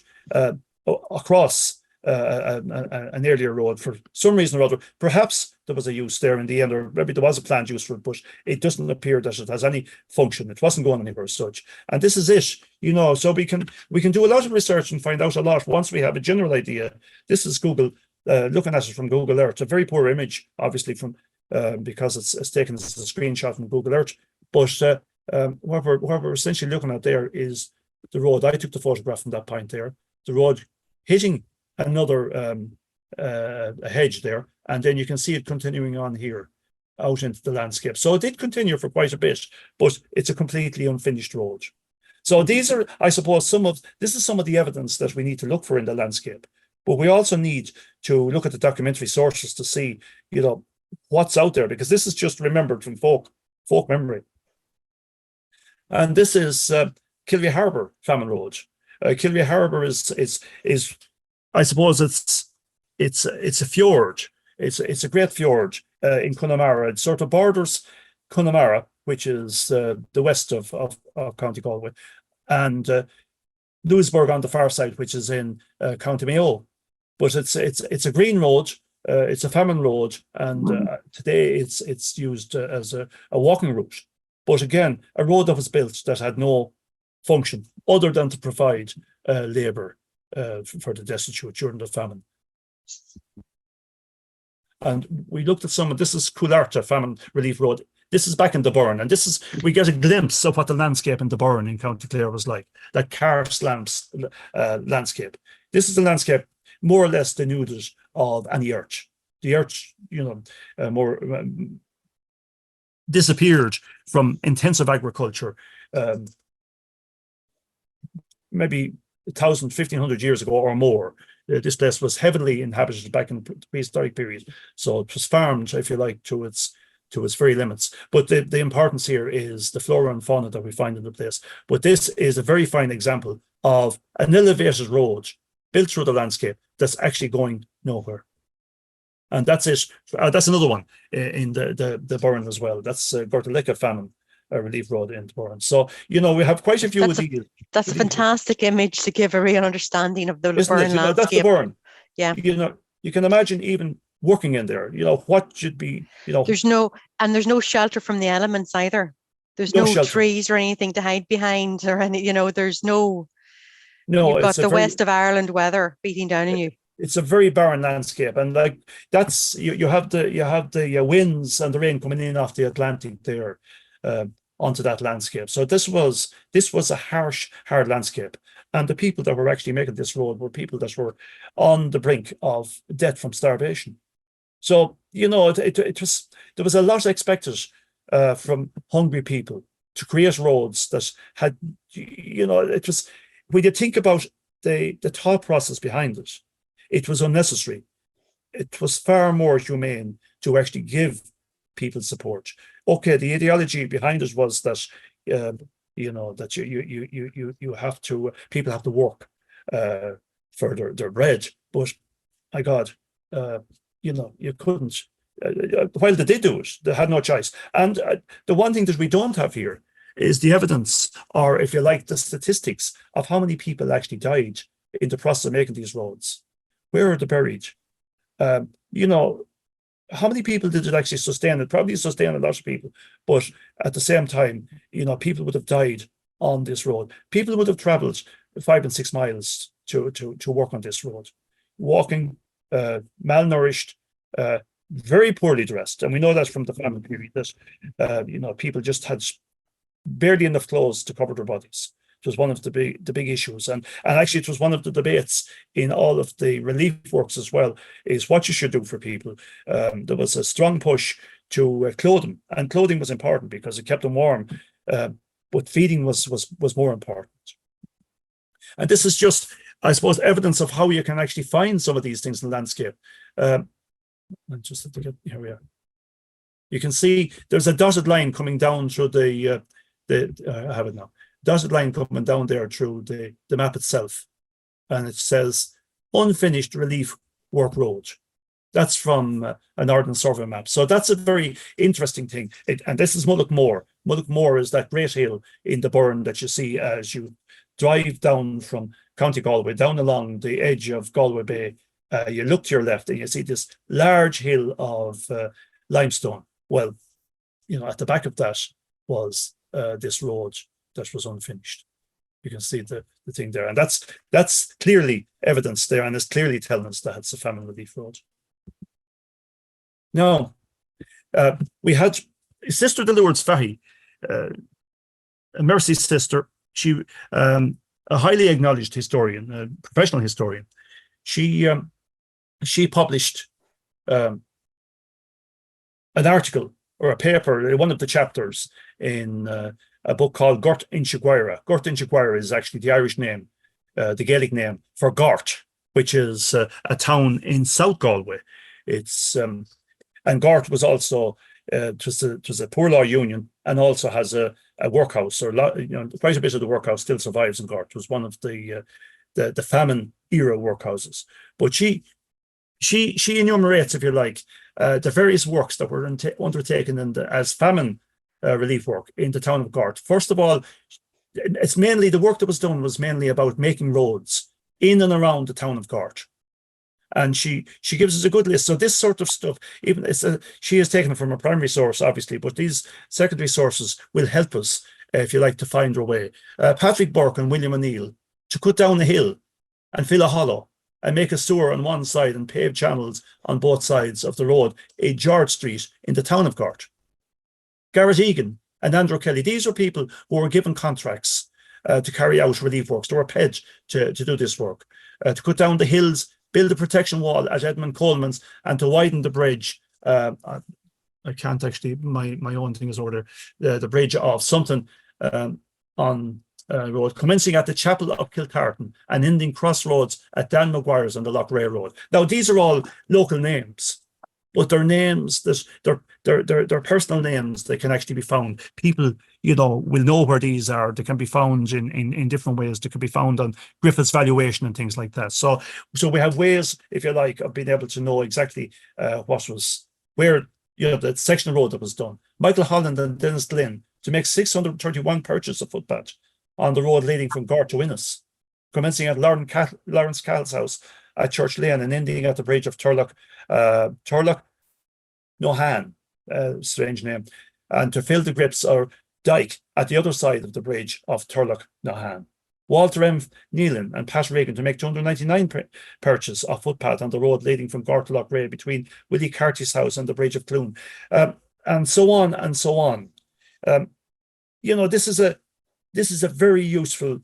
across an earlier road for some reason or other. Perhaps there was a use there in the end, or maybe there was a planned use for it, but it doesn't appear that it has any function. It wasn't going anywhere as such. And this is it, you know, so we can do a lot of research and find out a lot once we have a general idea. This is Google, looking at it from Google Earth. A very poor image, obviously, from because it's taken as a screenshot from Google Earth. But what we're essentially looking at there is the road. I took the photograph from that point there, the road hitting another a hedge there, and then you can see it continuing on here out into the landscape. So it did continue for quite a bit, but it's a completely unfinished road. So these are, I suppose, some of the evidence that we need to look for in the landscape. But we also need to look at the documentary sources to see, you know, what's out there, because this is just remembered from folk memory. And this is Kilvie Harbour Famine Road. Kilvie Harbour is I suppose it's a fjord. It's a great fjord in Connemara. It sort of borders Connemara, which is the west of County Galway, and Lewisburg on the far side, which is in County Mayo. But it's a green road. It's a famine road, and today it's used as a walking route. But again, a road that was built that had no function other than to provide labour for the destitute during the famine. And we looked at some of this is Coolarta Famine Relief Road. This is back in the Burren, and we get a glimpse of what the landscape in the Burren in County Clare was like, that karst landscape. This is the landscape more or less denuded of any earth. The earth, you know, more disappeared from intensive agriculture, maybe 1,000, 1,500 years ago or more. This place was heavily inhabited back in the prehistoric period, so it was farmed, if you like, to its very limits. But the importance here is the flora and fauna that we find in the place. But this is a very fine example of an elevated road built through the landscape that's actually going nowhere. And that's it. That's another one in the Burren as well. That's Gortaleca Famine Relief Road in the Burren. So, you know, we have quite a few of these. That's a fantastic image to give a real understanding of the Burren landscape. That's the Burren. Yeah. You know, you can imagine even working in there, you know, what should be, you know. There's no shelter from the elements either. There's no trees or anything to hide behind or any, you know, there's no. You've got the west of Ireland weather beating down on you. It's a very barren landscape, and like that's you have the winds and the rain coming in off the Atlantic there onto that landscape. So this was a harsh, hard landscape, and the people that were actually making this road were people that were on the brink of death from starvation. So, you know, there was a lot expected from hungry people to create roads that had, you know, it was, when you think about the thought process behind it, it was unnecessary. It was far more humane to actually give people support. Okay, the ideology behind it was that that you have to, people have to work for their bread. But my God, you couldn't. While they did do it, they had no choice. And the one thing that we don't have here is the evidence, or if you like, the statistics of how many people actually died in the process of making these roads. Where are they buried? How many people did it actually sustain? It probably sustained a lot of people, but at the same time, people would have died on this road. People would have traveled 5 and 6 miles to work on this road, walking, malnourished, very poorly dressed. And we know that from the famine period, that people just had barely enough clothes to cover their bodies. It was one of the big issues, and actually it was one of the debates in all of the relief works as well, is what you should do for people. There was a strong push to clothe them, and clothing was important because it kept them warm, but feeding was more important. And this is just, I suppose, evidence of how you can actually find some of these things in the landscape. Here we are. You can see there's a dotted line coming down through I have it now. Dotted line coming down there through the map itself, and it says unfinished relief work road. That's from a Northern Survey map. So that's a very interesting thing. And this is Mullaghmore. Mullaghmore is that great hill in the burn that you see as you drive down from County Galway, down along the edge of Galway Bay. You look to your left and you see this large hill of limestone. Well, at the back of that was this road that was unfinished. You can see the thing there, and that's clearly evidence there, and it's clearly telling us that it's a famine relief road. Now, we had Sister Lourdes Fahy, Mercy's sister. She, a highly acknowledged historian, a professional historian. She published an article or a paper, one of the chapters in a book called Gort Inchiguire. Gort Inchiguire is actually the Irish name, the Gaelic name for Gort, which is a town in South Galway. It's and Gort was also it was a poor law union, and also has a workhouse, or quite a bit of the workhouse still survives in Gort. It was one of the famine era workhouses. But she enumerates, if you like, the various works that were undertaken as famine relief work in the town of Gort. First of all, it's mainly the work that was done was mainly about making roads in and around the town of Gort. And she gives us a good list. So this sort of stuff, she has taken it from a primary source, obviously, but these secondary sources will help us, if you like, to find our way. Patrick Burke and William O'Neill to cut down a hill and fill a hollow and make a sewer on one side and pave channels on both sides of the road, a George Street in the town of Gort. Garrett Egan and Andrew Kelly, these are people who were given contracts to carry out relief works. They were paid to do this work, to cut down the hills, build a protection wall at Edmund Coleman's, and to widen the bridge. I can't actually, my own thing is over there, the bridge of something on road, commencing at the Chapel of Kiltartan and ending crossroads at Dan Maguire's on the Loughrea Road. Now, these are all local names, but they're names that they're personal names. They can actually be found. People, will know where these are. They can be found in different ways. They can be found on Griffith's valuation and things like that. So we have ways, if you like, of being able to know exactly where the section of road that was done. Michael Holland and Dennis Glynn to make 631 purchase of footpath on the road leading from Gort to Innis, commencing at Lawrence Call's house at Church Lane and ending at the bridge of Turlough Nohan, strange name, and to fill the grips or dyke at the other side of the bridge of Turlough Nohan. Walter M. Nealon and Pat Regan to make 299 purchase of footpath on the road leading from Gort to Loughrea between Willie Carty's house and the bridge of Clune, and so on and so on. This is a very useful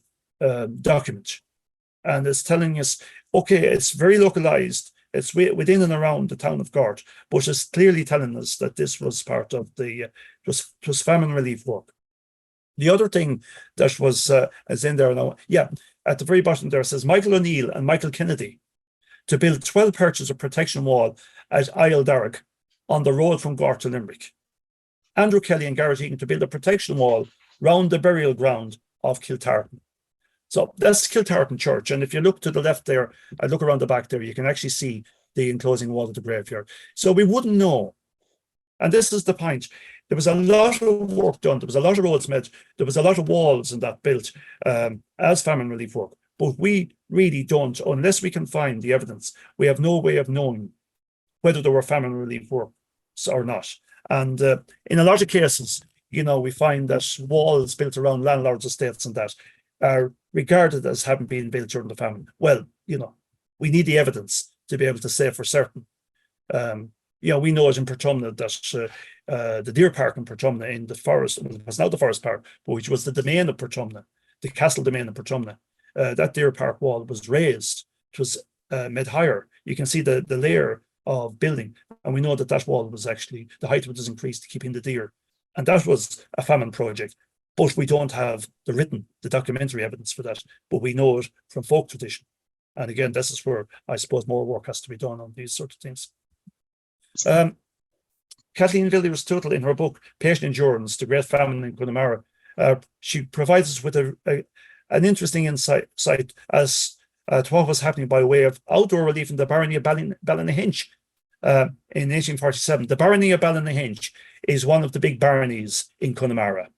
document, and it's telling us, okay, it's very localized. It's within and around the town of Gort, but it's clearly telling us that this was part of it was famine relief work. The other thing that was is in there now, at the very bottom there, it says Michael O'Neill and Michael Kennedy to build 12 perches of protection wall at Isle Darragh on the road from Gort to Limerick. Andrew Kelly and Garrett Egan to build a protection wall round the burial ground of Kiltartan. So that's Kiltartan Church. And if you look to the left there, I look around the back there, you can actually see the enclosing wall of the graveyard. So we wouldn't know. And this is the point. There was a lot of work done. There was a lot of roads made. There was a lot of walls and that built as famine relief work. But we really don't, unless we can find the evidence, we have no way of knowing whether there were famine relief works or not. And in a lot of cases, we find that walls built around landlords' estates and that are regarded as having been built during the famine. Well, we need the evidence to be able to say for certain. We know it in Portumna that the deer park in Portumna in the forest, it's now the forest park, but which was the domain of Portumna, the castle domain of Portumna, that deer park wall was raised. It was made higher. You can see the layer of building, and we know that wall was actually, the height of it was increased to keep in the deer. And that was a famine project. But we don't have the documentary evidence for that, but we know it from folk tradition. And again, this is where I suppose more work has to be done on these sort of things. Kathleen Villiers Tootle, in her book, Patient Endurance, The Great Famine in Connemara, she provides us with an interesting insight as to what was happening by way of outdoor relief in the barony of Ballynahinch in 1847. The barony of Ballynahinch is one of the big baronies in Connemara.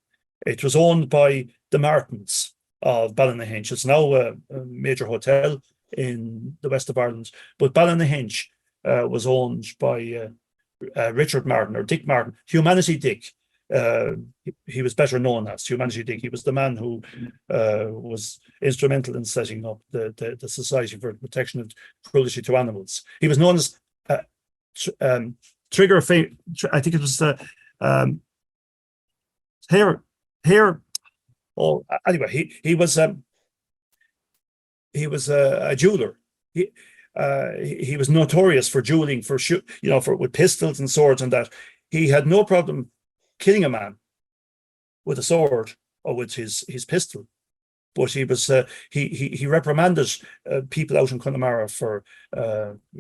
It was owned by the Martins of Ballynahinch. It's now a major hotel in the west of Ireland, but Ballynahinch was owned by Richard Martin, or Dick Martin, Humanity Dick. He was better known as Humanity Dick. He was the man who was instrumental in setting up the Society for the Protection of Cruelty to Animals. He was known as Trigger. I think it was hair. Oh, anyway, he was a jeweler. He was notorious for jeweling, with pistols and swords and that. He had no problem killing a man with a sword or with his pistol, but he reprimanded people out in Connemara for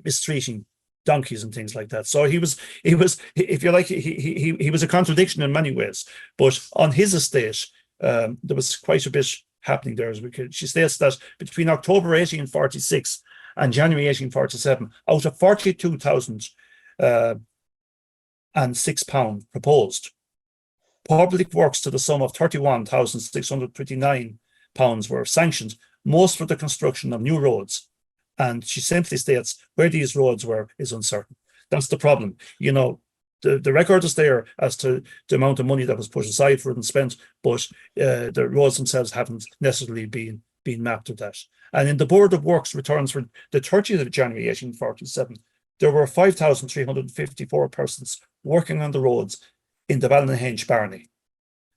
mistreating donkeys and things like that. So he was, if you like, he was a contradiction in many ways. But on his estate, there was quite a bit happening there. She states that between October 1846 and January 1847, out of £42,006 proposed, public works to the sum of £31,629 were sanctioned, most for the construction of new roads. And she simply states where these roads were is uncertain. That's the problem. The record is there as to the amount of money that was put aside for it and spent, but the roads themselves haven't necessarily been mapped at that. And in the Board of Works returns for the 30th of January 1847, there were 5,354 persons working on the roads in the Ballynahinch barony.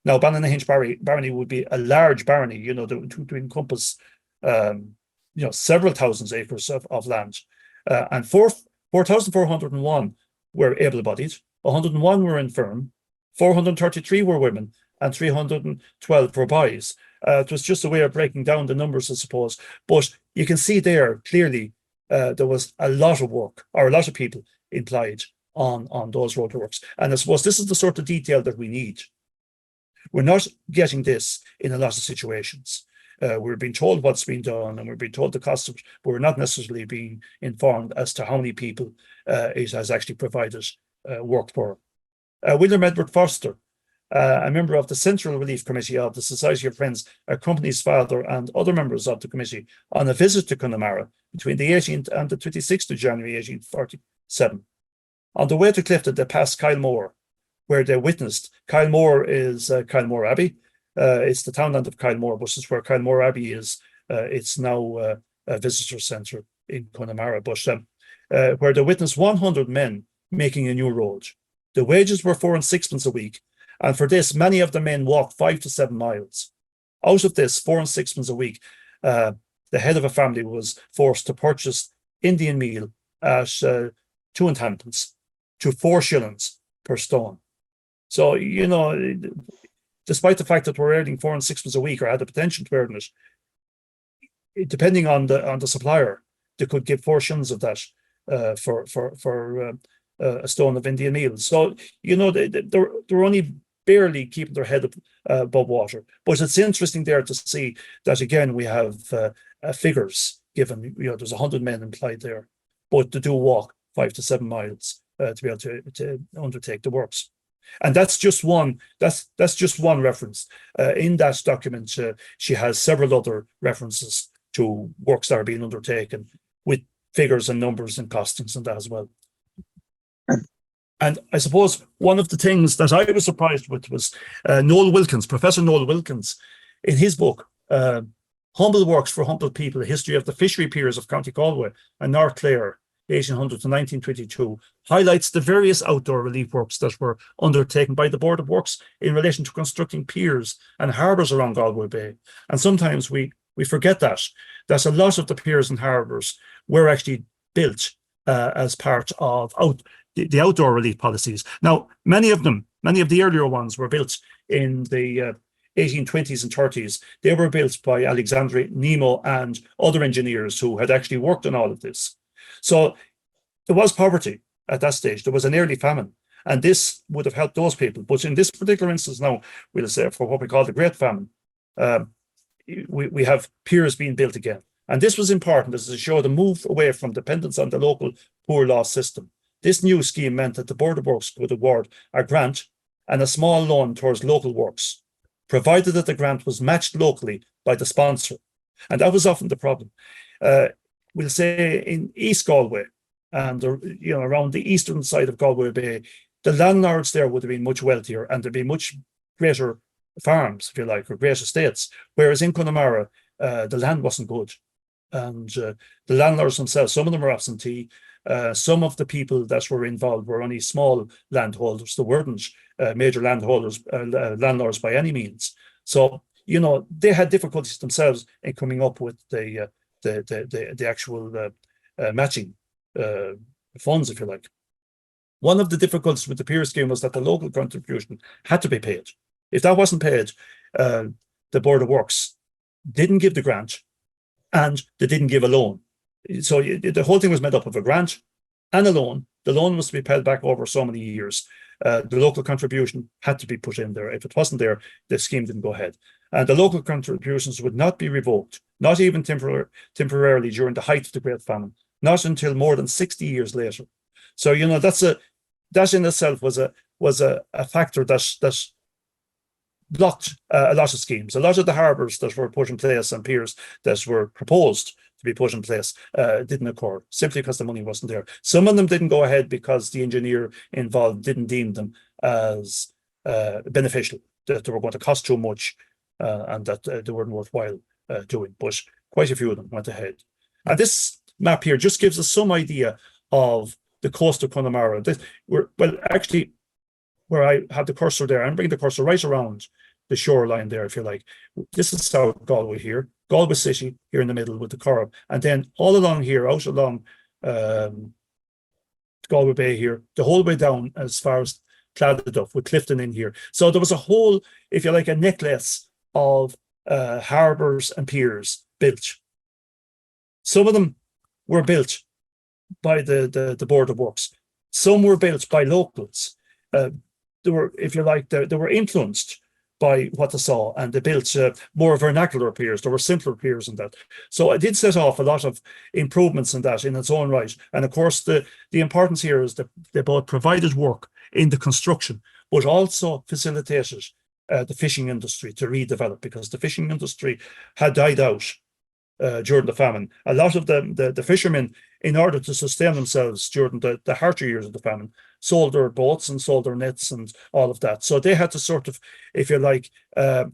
Now, Ballynahinch barony would be a large barony, to encompass several thousand acres of land. And 4,401 were able-bodied, 101 were infirm, 433 were women, and 312 were boys. It was just a way of breaking down the numbers, I suppose. But you can see there clearly there was a lot of work, or a lot of people employed on those roadworks. And I suppose this is the sort of detail that we need. We're not getting this in a lot of situations. We're being told what's been done and we're being told the cost of it, but we're not necessarily being informed as to how many people it has actually provided work for. William Edward Foster, a member of the Central Relief Committee of the Society of Friends, accompanied his father and other members of the committee on a visit to Connemara between the 18th and the 26th of January 1847. On the way to Clifton, they passed Kylemore, where they witnessed. Kylemore is Kylemore Abbey. It's the townland of Kylemore, but it's where Kylemore Abbey is. It's now a visitor centre in Connemara, but where they witnessed 100 men making a new road. The wages were 4 and 6pence a week, and for this, many of the men walked 5 to 7 miles. Out of this, 4 and 6pence a week, the head of a family was forced to purchase Indian meal at 2 and 10pence to 4 shillings per stone. So, despite the fact that we're earning 4 and 6pence a week, or had the potential to earn it, depending on the supplier, they could give 4 shillings of that for a stone of Indian meal. So, they were only barely keeping their head above water. But it's interesting there to see that, again, we have figures given, there's 100 men employed there, but they do walk 5 to 7 miles to be able to undertake the works. And that's just one reference. In that document, she has several other references to works that are being undertaken with figures and numbers and costings and that as well. And I suppose one of the things that I was surprised with was Professor Noel Wilkins, in his book, Humble Works for Humble People, A History of the Fishery Piers of County Galway and North Clare, 1800 to 1922, highlights the various outdoor relief works that were undertaken by the Board of Works in relation to constructing piers and harbours around Galway Bay. And sometimes we forget that a lot of the piers and harbours were actually built as part of the outdoor relief policies. Now, many of the earlier ones were built in the 1820s and 30s. They were built by Alexandre Nemo and other engineers who had actually worked on all of this. So there was poverty at that stage. There was an early famine, and this would have helped those people. But in this particular instance now, we'll say for what we call the Great Famine, we have piers being built again. And this was important as to show the move away from dependence on the local poor law system. This new scheme meant that the Board of Works would award a grant and a small loan towards local works, provided that the grant was matched locally by the sponsor. And that was often the problem. We'll say in East Galway and around the eastern side of Galway Bay, the landlords there would have been much wealthier and there'd be much greater farms, if you like, or great estates. Whereas in Connemara, the land wasn't good. And the landlords themselves, some of them were absentee. Some of the people that were involved were only small landholders. There weren't major landlords by any means. So, they had difficulties themselves in coming up with the actual matching funds, if you like. One of the difficulties with the peer scheme was that the local contribution had to be paid. If that wasn't paid, the Board of Works didn't give the grant and they didn't give a loan. So the whole thing was made up of a grant and a loan. The loan was to be paid back over so many years. The local contribution had to be put in there. If it wasn't there, the scheme didn't go ahead. And the local contributions would not be revoked, not even temporarily during the height of the Great Famine, not until more than 60 years later. So, that in itself was a factor that blocked a lot of schemes. A lot of the harbours that were put in place and piers that were proposed to be put in place didn't occur, simply because the money wasn't there. Some of them didn't go ahead because the engineer involved didn't deem them as beneficial, that they were going to cost too much and that they weren't worthwhile doing. But quite a few of them went ahead. And this map here just gives us some idea of the coast of Connemara. Actually, where I have the cursor there, I'm bringing the cursor right around the shoreline there, if you like. This is South Galway here, Galway City here in the middle with the Corrib, and then all along here, out along Galway Bay here, the whole way down as far as Claddaduff with Clifton in here. So there was a whole, if you like, a necklace of harbours and piers built. Some of them were built by the Board of Works. Some were built by locals. They were, if you like, they were influenced by what they saw, and they built more vernacular piers. There were simpler piers than that. So it did set off a lot of improvements in that in its own right. And of course, the importance here is that they both provided work in the construction, but also facilitated the fishing industry to redevelop, because the fishing industry had died out during the famine. A lot of the fishermen, in order to sustain themselves during the harsher years of the famine, sold their boats and sold their nets and all of that. So they had to sort of, if you like,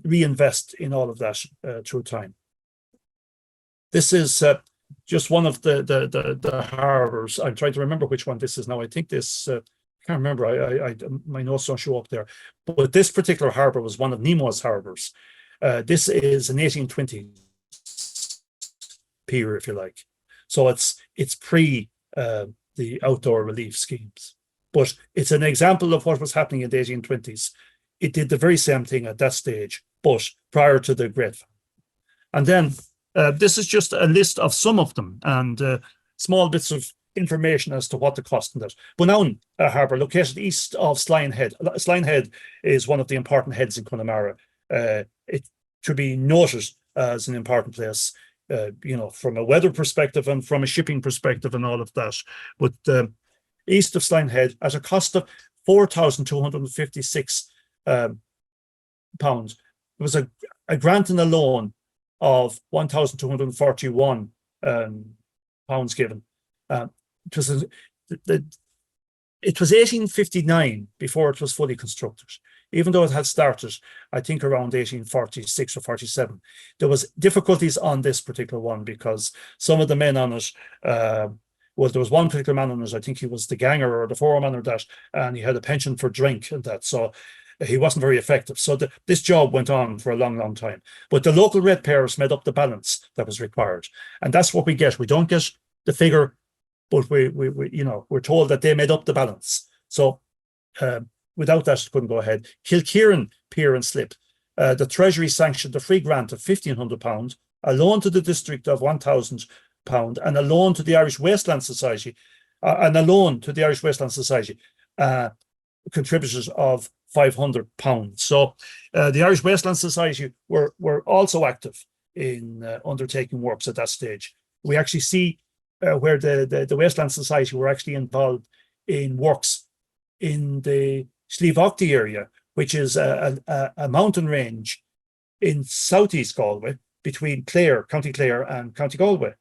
reinvest in all of that through time. This is just one of the harbours. I'm trying to remember which one this is now. I think this, I can't remember. My notes don't show up there. But this particular harbour was one of Nemo's harbours. This is an 1820 pier, if you like. So it's pre the outdoor relief schemes. But it's an example of what was happening in the 1820s. It did the very same thing at that stage, but prior to the Great Famine. And then this is just a list of some of them, and small bits of information as to what the cost of that. Bunowen Harbour, located east of Sliane Head. Sliane Head is one of the important heads in Connemara. It should be noted as an important place, from a weather perspective and from a shipping perspective and all of that. But east of Sliane Head, at a cost of £4,256, there was a grant and a loan of £1,241 given. It was 1859 before it was fully constructed, even though it had started, I think, around 1846 or 47. There was difficulties on this particular one because some of the men on it, there was one particular man on it, I think he was the ganger or the foreman or that, and he had a penchant for drink and that, so he wasn't very effective. So this job went on for a long, long time. But the local ratepayers made up the balance that was required. And that's what we get. We don't get the figure, but we're told that they made up the balance. So without that, it couldn't go ahead. Kilkieran Pier and Slip. The Treasury sanctioned a free grant of £1,500, a loan to the district of £1,000, and a loan to the Irish Wasteland Society, contributors of £500. So the Irish Wasteland Society were also active in undertaking works at that stage. We actually see where the Wasteland Society were actually involved in works in the Slieve area, which is a mountain range in southeast Galway between County Clare and County Galway.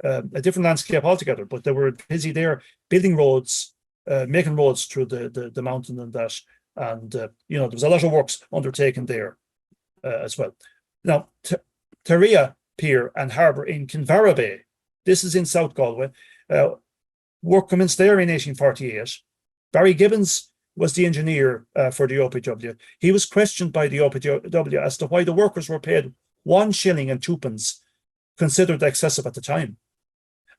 A different landscape altogether, but they were busy there building roads, making roads through the mountain and that. And, there was a lot of works undertaken there as well. Now, Taria Pier and Harbour in Kinvara Bay, this is in South Galway. Work commenced there in 1848. Barry Gibbons was the engineer for the OPW. He was questioned by the OPW as to why the workers were paid 1 shilling and 2pence, considered excessive at the time.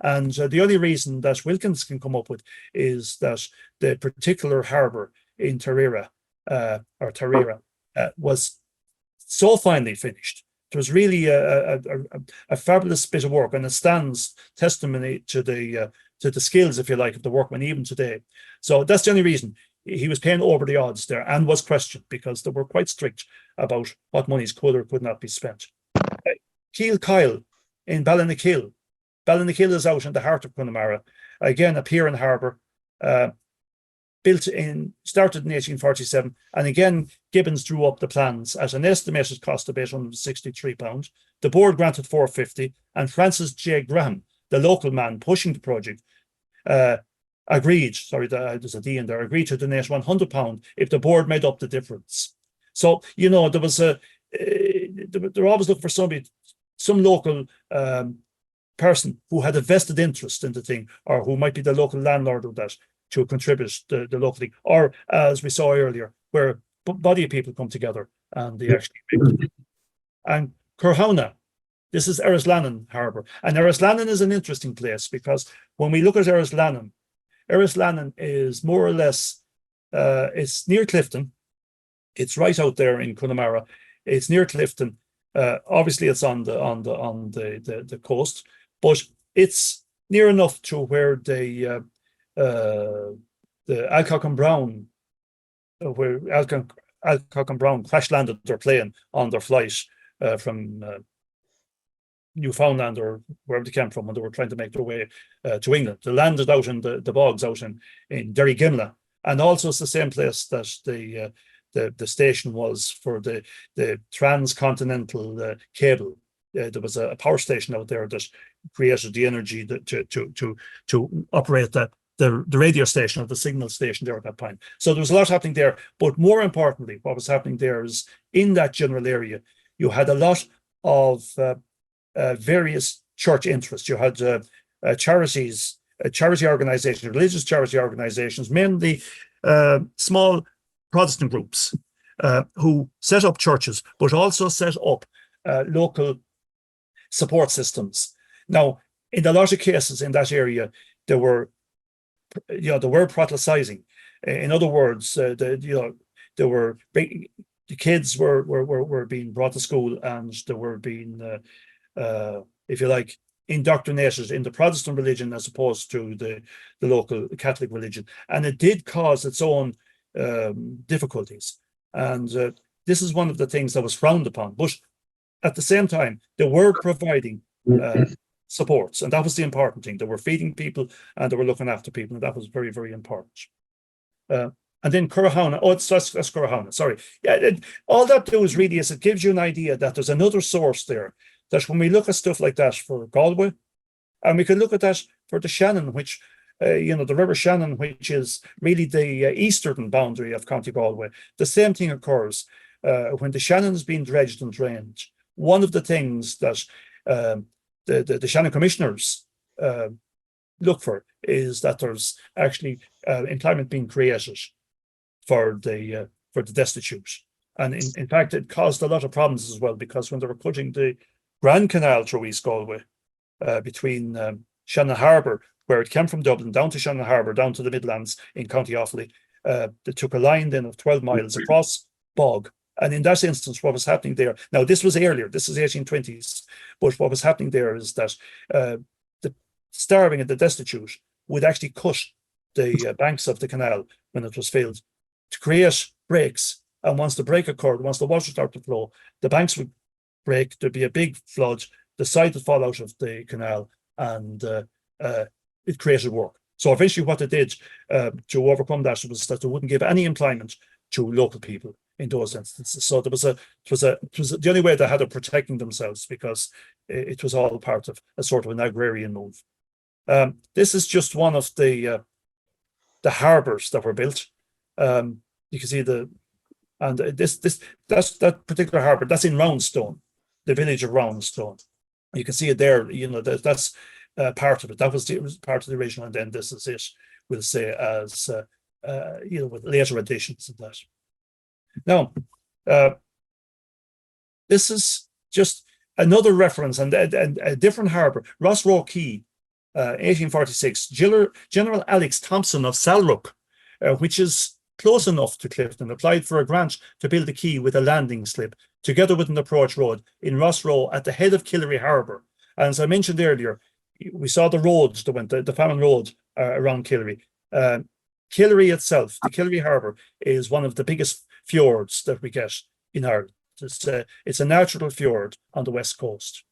And the only reason that Wilkins can come up with is that the particular harbour in Tarira was so finely finished. It was really a fabulous bit of work, and it stands testimony to the skills, if you like, of the workmen even today. So that's the only reason he was paying over the odds there, and was questioned because they were quite strict about what monies could or could not be spent. Keel Kyle in Ballinakil. Ballinakil is out in the heart of Connemara. Again, a pier and harbour. Started in 1847, and again Gibbons drew up the plans at an estimated cost of £863. The board granted £450, and Francis J. Graham, the local man pushing the project, agreed. Sorry, there's a D in there. Agreed to donate £100 if the board made up the difference. So there was they're always looking for some local person who had a vested interest in the thing, or who might be the local landlord of that, to contribute the local thing, or as we saw earlier, where a body of people come together and they actually make it. And Curhauna, this is Erislannon Harbour. And Erislannon is an interesting place because when we look at Erislannon is more or less, it's near Clifton. It's right out there in Connemara. It's near Clifton. Obviously, it's on the coast, but it's near enough to where the Alcock and Brown, where Alcock and Brown crash landed their plane on their flight from Newfoundland or wherever they came from when they were trying to make their way to England. They landed out in the bogs out in Derrygimla, and also it's the same place that the station was for the transcontinental cable. There was a power station out there that created the energy to operate the radio station, or the signal station there at that point. So there was a lot happening there. But more importantly, what was happening there is in that general area, you had a lot of various church interests. You had charities, charity organizations, religious charity organizations, mainly small Protestant groups who set up churches, but also set up local support systems. Now, in a lot of cases in that area, there were proselytizing. In other words, the kids were being brought to school, and they were being, if you like, indoctrinated in the Protestant religion as opposed to the local Catholic religion. And it did cause its own difficulties. And this is one of the things that was frowned upon. But at the same time, they were providing supports, and that was the important thing. They were feeding people and they were looking after people, and that was very, very important. And then Currahona, that's Currahona, sorry. Yeah, all that does really is it gives you an idea that there's another source there, that when we look at stuff like that for Galway, and we could look at that for the Shannon, which, the River Shannon, which is really the eastern boundary of County Galway, the same thing occurs. When the Shannon is being dredged and drained, one of the things that the Shannon commissioners look for is that there's actually employment being created for the destitute. And in fact, it caused a lot of problems as well, because when they were putting the Grand Canal through East Galway, between Shannon Harbour, where it came from Dublin, down to Shannon Harbour, down to the Midlands in County Offaly, they took a line then of 12 miles across bog. And in that instance, what was happening there, now this was earlier, this is 1820s, but what was happening there is that the starving and the destitute would actually cut the banks of the canal when it was filled to create breaks. And once the break occurred, once the water started to flow, the banks would break, there'd be a big flood, the side would fall out of the canal, and it created work. So eventually what they did to overcome that was that they wouldn't give any employment to local people in those instances. So it was the only way they had of protecting themselves, because it was all part of a sort of an agrarian move. This is just one of the harbours that were built. You can see that's that particular harbour. That's in Roundstone, the village of Roundstone. You can see it there. That's part of it. That was part of the original, and then this is it. We'll say as with later additions of that. Now, this is just another reference, and a different harbour, Ross Row Quay, 1846. General Alex Thompson of Salrook, which is close enough to Clifton, applied for a grant to build a quay with a landing slip, together with an approach road in Ross Row at the head of Killery Harbour. And as I mentioned earlier, we saw the roads that went, the Famine Road around Killery. Killery itself, the Killery Harbour, is one of the biggest fjords that we get in Ireland. It's a natural fjord on the west coast.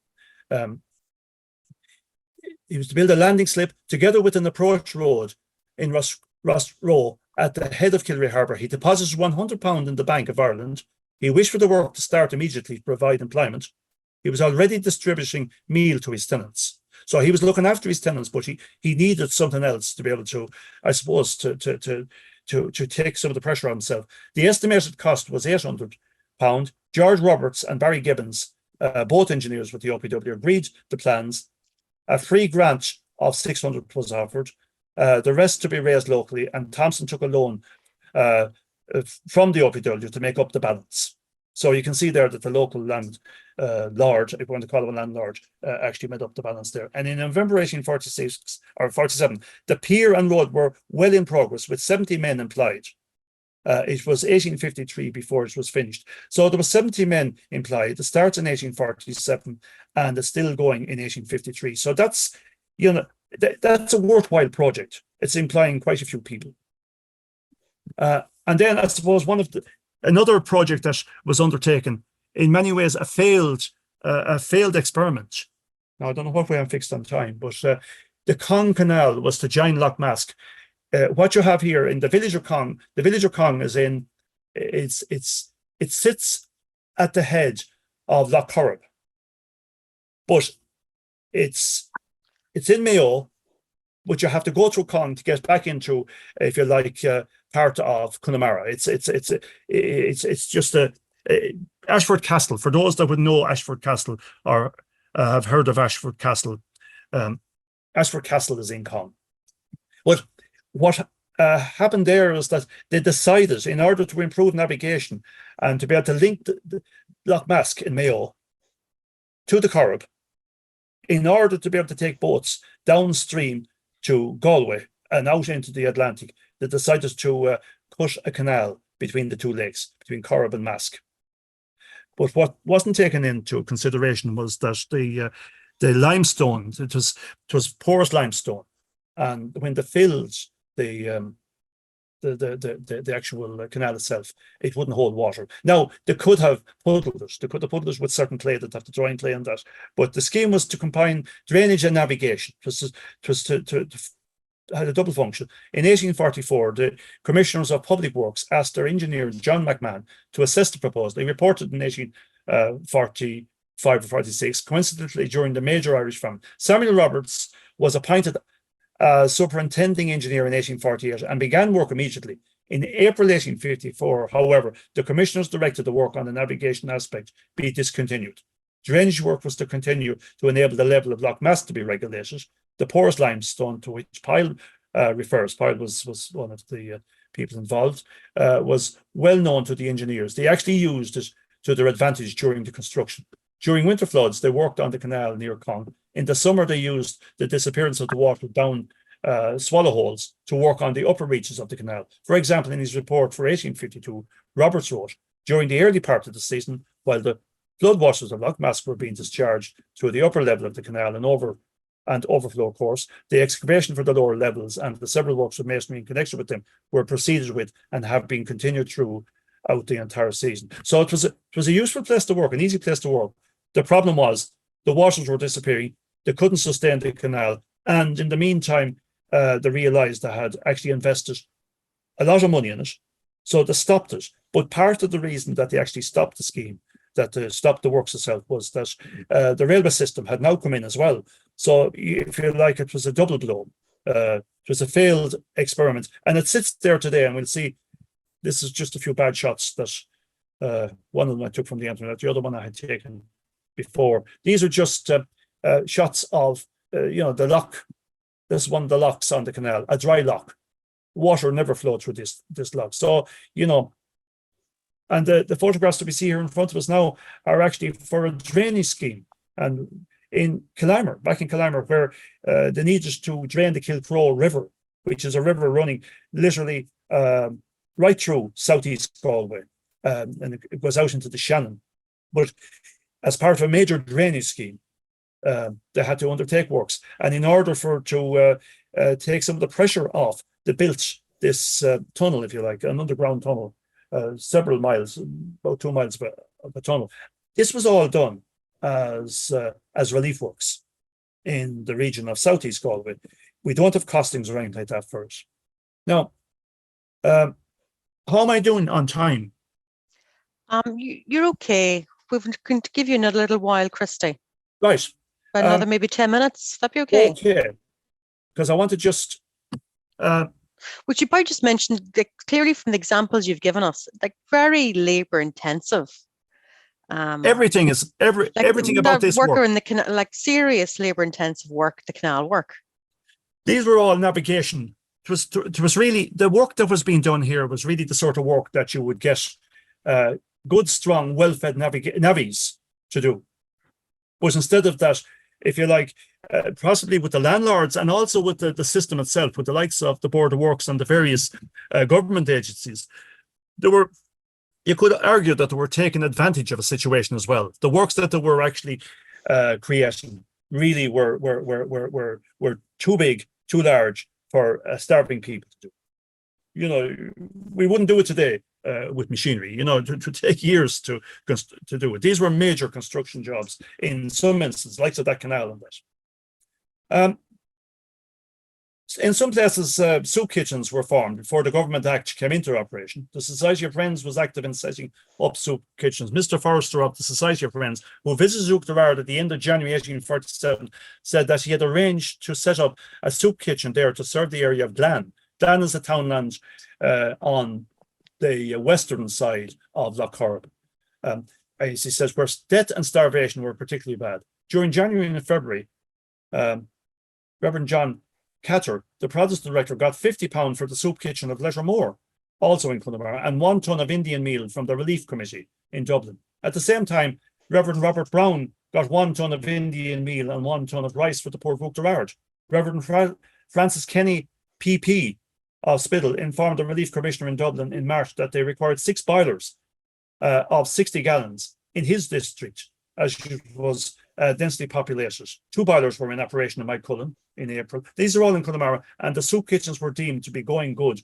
He was to build a landing slip together with an approach road in Ross Row at the head of Killery Harbour. He deposited £100 in the Bank of Ireland. He wished for the work to start immediately to provide employment. He was already distributing meal to his tenants. So he was looking after his tenants, but he needed something else to be able to, I suppose, to take some of the pressure on himself. The estimated cost was £800. George Roberts and Barry Gibbons, both engineers with the OPW, agreed the plans. A free grant of £600 was offered. The rest to be raised locally, and Thompson took a loan from the OPW to make up the balance. So you can see there that the local land lord, if you want to call him a landlord, actually made up the balance there. And in November 1846 or 47, the pier and road were well in progress with 70 men employed. It was 1853 before it was finished. So there were 70 men employed. It starts in 1847 and it's still going in 1853. So that's, that's a worthwhile project. It's employing quite a few people. And then I suppose another project that was undertaken, in many ways a failed experiment. Now I don't know what way I'm fixed on time, but the Cong Canal was to join Lough Mask. What you have here in the village of Cong, is in it sits at the head of Lough Corrib, but it's in Mayo, but you have to go through Cong to get back into, if you like, part of Connemara. It's just Ashford Castle. For those that would know Ashford Castle or have heard of Ashford Castle, Ashford Castle is in Cong. But what happened there is that they decided, in order to improve navigation and to be able to link the Lough Mask in Mayo to the Corrib, in order to be able to take boats downstream to Galway and out into the Atlantic, they decided to cut a canal between the two lakes, between Corrib and Mask. But what wasn't taken into consideration was that the limestone, it was porous limestone, and when they filled the actual canal itself, it wouldn't hold water. Now, they could have puddled it. They could have puddled it with certain clay that have to dry clay and that. But the scheme was to combine drainage and navigation. It was to had a double function. In 1844, the Commissioners of Public Works asked their engineer, John McMahon, to assess the proposal. He reported in 1845 or 46, coincidentally during the major Irish famine. Samuel Roberts was appointed superintending engineer in 1848 and began work immediately. In April 1854, however, the commissioners directed the work on the navigation aspect be discontinued. Drainage work was to continue to enable the level of Loch Mass to be regulated. The porous limestone to which Pyle refers, Pyle was one of the people involved, was well known to the engineers. They actually used it to their advantage during the construction. During winter floods, they worked on the canal near Cong. In the summer, they used the disappearance of the water down swallow holes to work on the upper reaches of the canal. For example, in his report for 1852, Roberts wrote, during the early part of the season, while the floodwaters of Loch Mask were being discharged through the upper level of the canal and overflow course, the excavation for the lower levels and the several works of masonry in connection with them were proceeded with and have been continued throughout the entire season. So it was a useful place to work, an easy place to work. The problem was the waters were disappearing, they couldn't sustain the canal, and in the meantime, they realised they had actually invested a lot of money in it, so they stopped it. But part of the reason that they actually stopped the scheme, that they stopped the works itself, was that the railway system had now come in as well. So if you like, it was a double blow. It was a failed experiment, and it sits there today, and we'll see. This is just a few bad shots that one of them I took from the internet, the other one I had taken before. These are just shots of the lock. This is one of the locks on the canal, a dry lock. Water never flowed through this lock. So and the photographs that we see here in front of us now are actually for a drainage scheme. And in Killimer, back in Killimer, where they needed to drain the Kilcrow River, which is a river running literally right through southeast Galway, and it goes out into the Shannon. But as part of a major drainage scheme, they had to undertake works. And in order to take some of the pressure off, they built this tunnel, if you like, an underground tunnel, several miles, about 2 miles of a tunnel. This was all done as relief works in the region of southeast Galway. We don't have costings or anything like that for it. Now, how am I doing on time? You're okay. We're going to give you another little while, Christy. Right. About another maybe 10 minutes. That'd be okay. Okay. Because I want to just... Which you probably just mentioned, clearly from the examples you've given us, like very labour intensive. Everything is everything about this work in the canal, like serious labour intensive work, the canal work. These were all navigation. It was really the work that was being done here was really the sort of work that you would get good, strong, well-fed navies to do. But instead of that, if you like, possibly with the landlords and also with the system itself, with the likes of the Board of Works and the various government agencies, you could argue that they were taking advantage of a situation as well. The works that they were actually creating really were too big, too large for starving people to do. We wouldn't do it today with machinery. To take years to do it. These were major construction jobs in some instances, like that canal and that. In some places, soup kitchens were formed before the Government Act came into operation. The Society of Friends was active in setting up soup kitchens. Mr. Forrester of the Society of Friends, who visited Zuc at the end of January 1847, said that he had arranged to set up a soup kitchen there to serve the area of Glan. Glan is a townland on the western side of Lough Corrib. As he says, where death and starvation were particularly bad. During January and February, Reverend John Catter, the Protestant director, got £50 for the soup kitchen of Lettermore, also in Connemara, and 1 ton of Indian meal from the Relief Committee in Dublin. At the same time, Reverend Robert Brown got 1 ton of Indian meal and 1 ton of rice for the poor folk Ard. Reverend Francis Kenny, PP of Spiddle, informed the Relief Commissioner in Dublin in March that they required 6 boilers of 60 gallons in his district, as it was densely populated. 2 boilers were in operation in Cullen in April. These are all in Connemara, and the soup kitchens were deemed to be going good,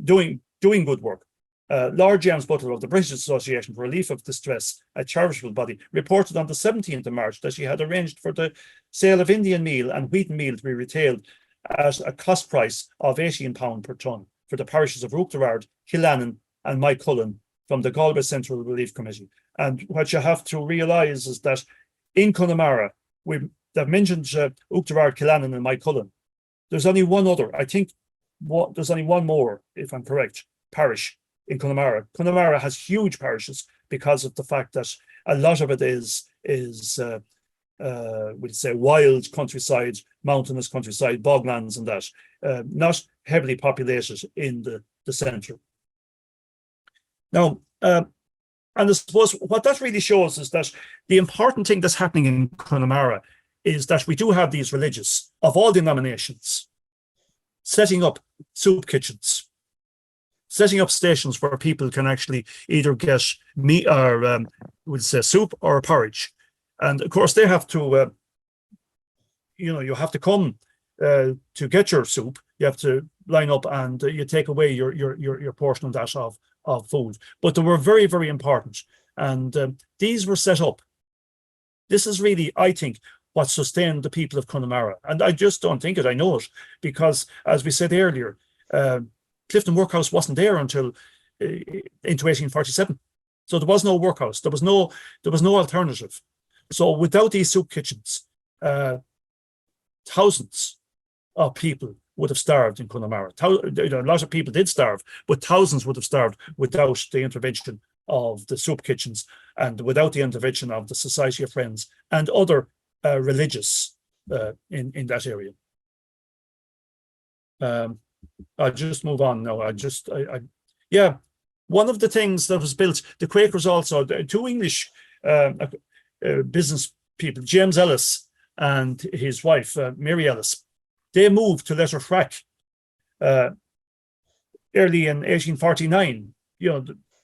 doing good work. Lord James Butler of the British Association for Relief of Distress, a charitable body, reported on the 17th of March that she had arranged for the sale of Indian meal and wheaten meal to be retailed at a cost price of £18 per tonne for the parishes of Rookderard, Killannon and Cullen from the Galway Central Relief Committee. And what you have to realise is that in Connemara, they've mentioned Rookderard, Killannon and Cullen. There's only one other, I think there's only one more, if I'm correct, parish in Connemara. Connemara has huge parishes because of the fact that a lot of it is we'd say wild countryside, mountainous countryside, boglands and that, not heavily populated in the centre. Now, and I suppose what that really shows is that the important thing that's happening in Connemara is that we do have these religious of all denominations setting up soup kitchens, setting up stations where people can actually either get meat or we'd say soup or porridge. And of course they have to, you have to come to get your soup. You have to line up and you take away your portion of that of food. But they were very, very important. And these were set up. This is really, I think, what sustained the people of Connemara. And I just don't think it, I know it, because as we said earlier, Clifton Workhouse wasn't there until into 1847. So there was no workhouse. There was no alternative. So without these soup kitchens, thousands of people would have starved in Connemara. A lot of people did starve, but thousands would have starved without the intervention of the soup kitchens and without the intervention of the Society of Friends and other religious in that area. I'll just move on now. Yeah, one of the things that was built, the Quakers also, 2 English business people, James Ellis and his wife, Mary Ellis, they moved to Letterfrack early in 1849,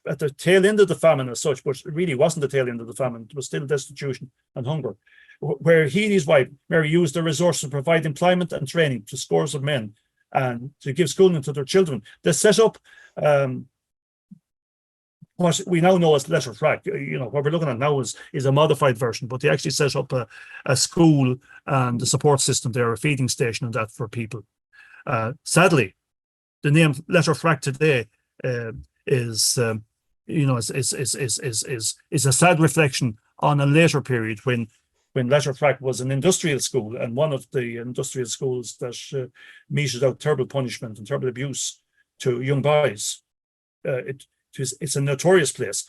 at the tail end of the famine as such, but it really wasn't the tail end of the famine. It was still destitution and hunger, where he and his wife, Mary, used their resources to provide employment and training to scores of men and to give schooling to their children. They set up what we now know as Letterfrack. What we're looking at now is a modified version, but they actually set up a school and a support system there, a feeding station and that for people. Sadly, the name Letterfrack today is a sad reflection on a later period when Letterfrack was an industrial school, and one of the industrial schools that meted out terrible punishment and terrible abuse to young boys. It's a notorious place.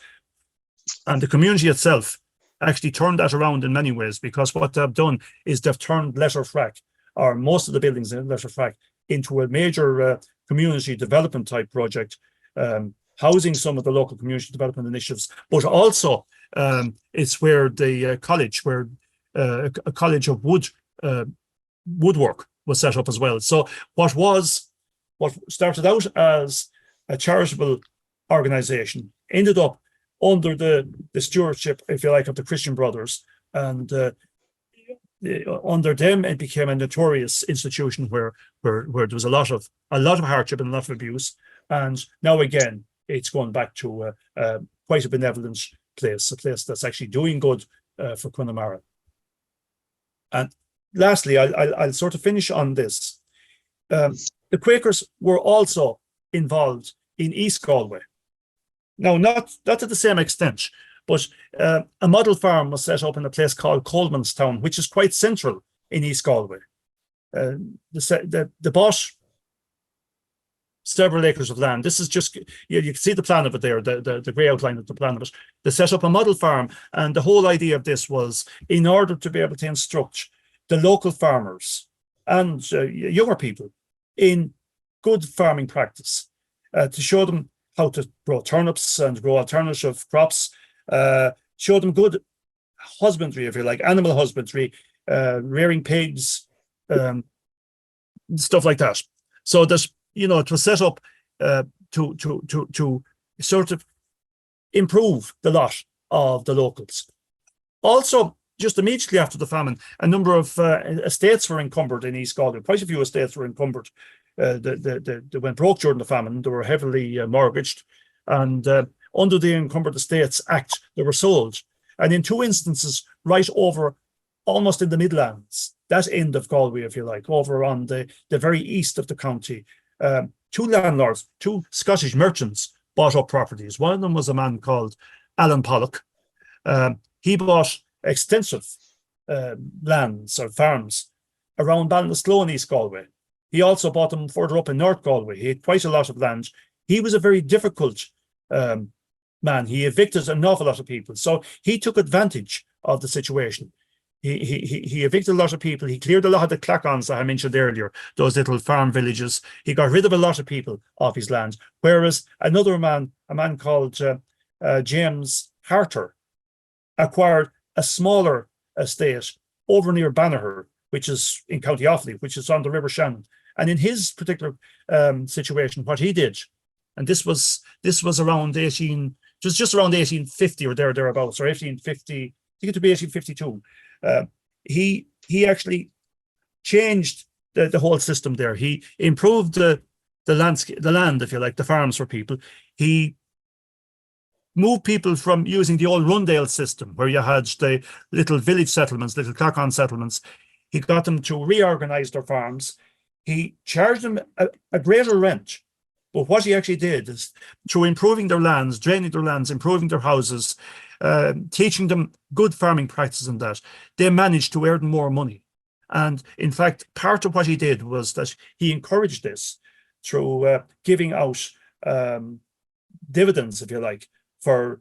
And the community itself actually turned that around in many ways, because what they've done is they've turned Letterfrack, or most of the buildings in Letterfrack, into a major community development type project, housing some of the local community development initiatives, but also it's where the college, where a college of woodwork was set up as well. So what started out as a charitable organization ended up under the stewardship, if you like, of the Christian Brothers, and under them it became a notorious institution where there was a lot of hardship and a lot of abuse. And now again it's going back to quite a benevolent place, a place that's actually doing good for Connemara. And lastly, I'll sort of finish on this. The Quakers were also involved in East Galway. Now, not to the same extent, but a model farm was set up in a place called Colemanstown, which is quite central in East Galway. They bought several acres of land. This is just, you can see the plan of it there, the grey outline of the plan of it. They set up a model farm, and the whole idea of this was in order to be able to instruct the local farmers and younger people in good farming practice, to show them how to grow turnips and grow alternative crops, show them good husbandry, if you like, animal husbandry, rearing pigs, stuff like that. So that, it was set up to sort of improve the lot of the locals. Also, just immediately after the famine, a number of estates were encumbered in East Galway. Quite a few estates were encumbered. They went broke during the famine. They were heavily mortgaged, and under the Encumbered Estates Act, they were sold. And in two instances, right over almost in the Midlands, that end of Galway, if you like, over on the very east of the county, two landlords, two Scottish merchants bought up properties. One of them was a man called Alan Pollock. He bought extensive lands or farms around Ballinasloe in East Galway. He also bought them further up in North Galway. He had quite a lot of land. He was a very difficult man. He evicted an awful lot of people. So he took advantage of the situation. He evicted a lot of people. He cleared a lot of the clacons that I mentioned earlier, those little farm villages. He got rid of a lot of people off his land. Whereas another man, a man called James Harter, acquired a smaller estate over near Banagher, which is in County Offaly, which is on the River Shannon. And in his particular situation, what he did, and this was around just around 1850 or thereabouts, or 1850, I think it would be 1852. He actually changed the whole system there. He improved the landscape, the land, if you like, the farms for people. He moved people from using the old Rundale system, where you had the little village settlements, little clacon settlements. He got them to reorganize their farms. He charged them a greater rent. But what he actually did is, through improving their lands, draining their lands, improving their houses, teaching them good farming practices and that, they managed to earn more money. And in fact, part of what he did was that he encouraged this through giving out dividends, if you like, for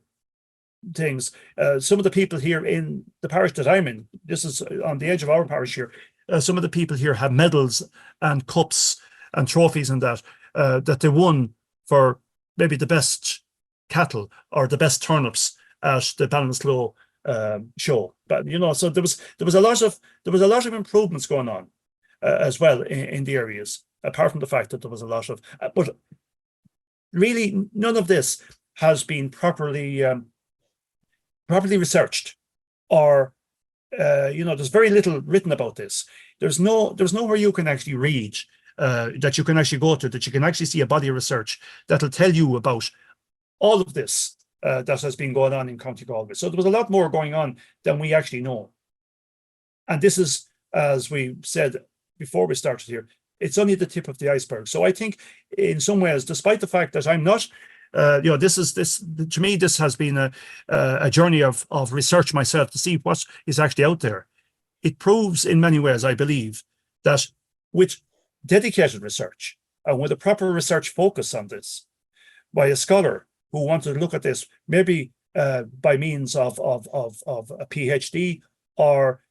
things. Some of the people here in the parish that I'm in, this is on the edge of our parish here, some of the people here have medals and cups and trophies and that they won for maybe the best cattle or the best turnips at the Ballinasloe show. But so there was a lot of improvements going on as well in the areas, apart from the fact that there was a lot of but really none of this has been properly researched, or there's very little written about this. There's nowhere you can actually read, that you can actually go to, that you can actually see a body of research that'll tell you about all of this that has been going on in County Galway. So there was a lot more going on than we actually know. And this is, as we said before we started here, it's only the tip of the iceberg. So I think in some ways, despite the fact that I'm not, to me, this has been a journey of research myself to see what is actually out there. It proves in many ways, I believe, that with dedicated research and with a proper research focus on this by a scholar who wanted to look at this, maybe by means of a PhD or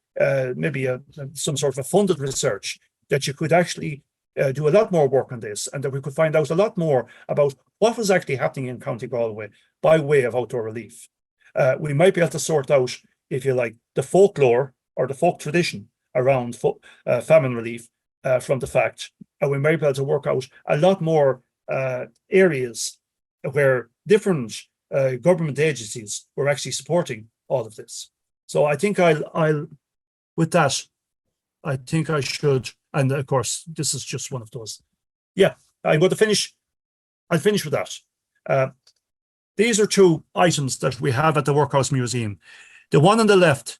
maybe some sort of a funded research, that you could actually do a lot more work on this, and that we could find out a lot more about what was actually happening in County Galway by way of outdoor relief. We might be able to sort out, if you like, the folklore or the folk tradition around famine relief from the fact, and we might be able to work out a lot more areas where different government agencies were actually supporting all of this. So I think with that, I think I should, and of course, this is just one of those. Yeah, I'm going to finish. I'll finish with that. These are two items that we have at the Workhouse Museum. The one on the left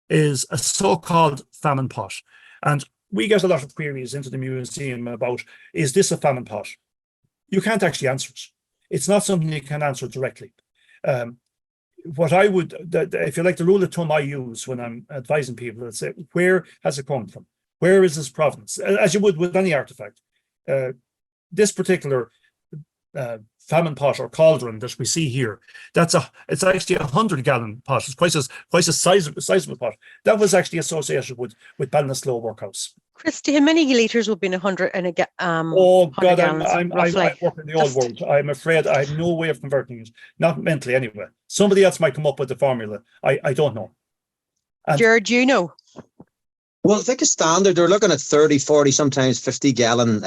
is a so-called famine pot. And we get a lot of queries into the museum about, is this a famine pot? You can't actually answer it. It's not something you can answer directly. What I would, if you like, the rule of thumb I use when I'm advising people, is say, where has it come from? Where is this provenance? As you would with any artifact. This particular famine pot or cauldron that we see here, it's actually 100-gallon pot. It's quite a sizable pot. That was actually associated with Ballinasloe Workhouse. Christy, how many litres would be in 100 and a oh God, I work in the old world. I'm afraid I have no way of converting it, not mentally anyway. Somebody else might come up with the formula. I don't know. George, you know? Well, I think a standard, they're looking at 30, 40, sometimes 50-gallon.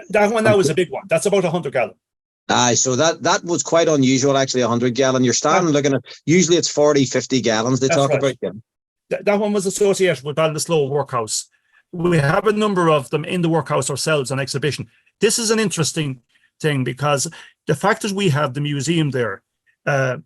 That one now is a big one. That's about 100 gallon. Aye, so that was quite unusual, actually, 100 gallon. You're standing looking at, usually it's 40, 50 gallons they talk about. Yeah. That one was associated with Ballinasloe Workhouse. We have a number of them in the workhouse ourselves on exhibition. This is an interesting thing because the fact that we have the museum there, a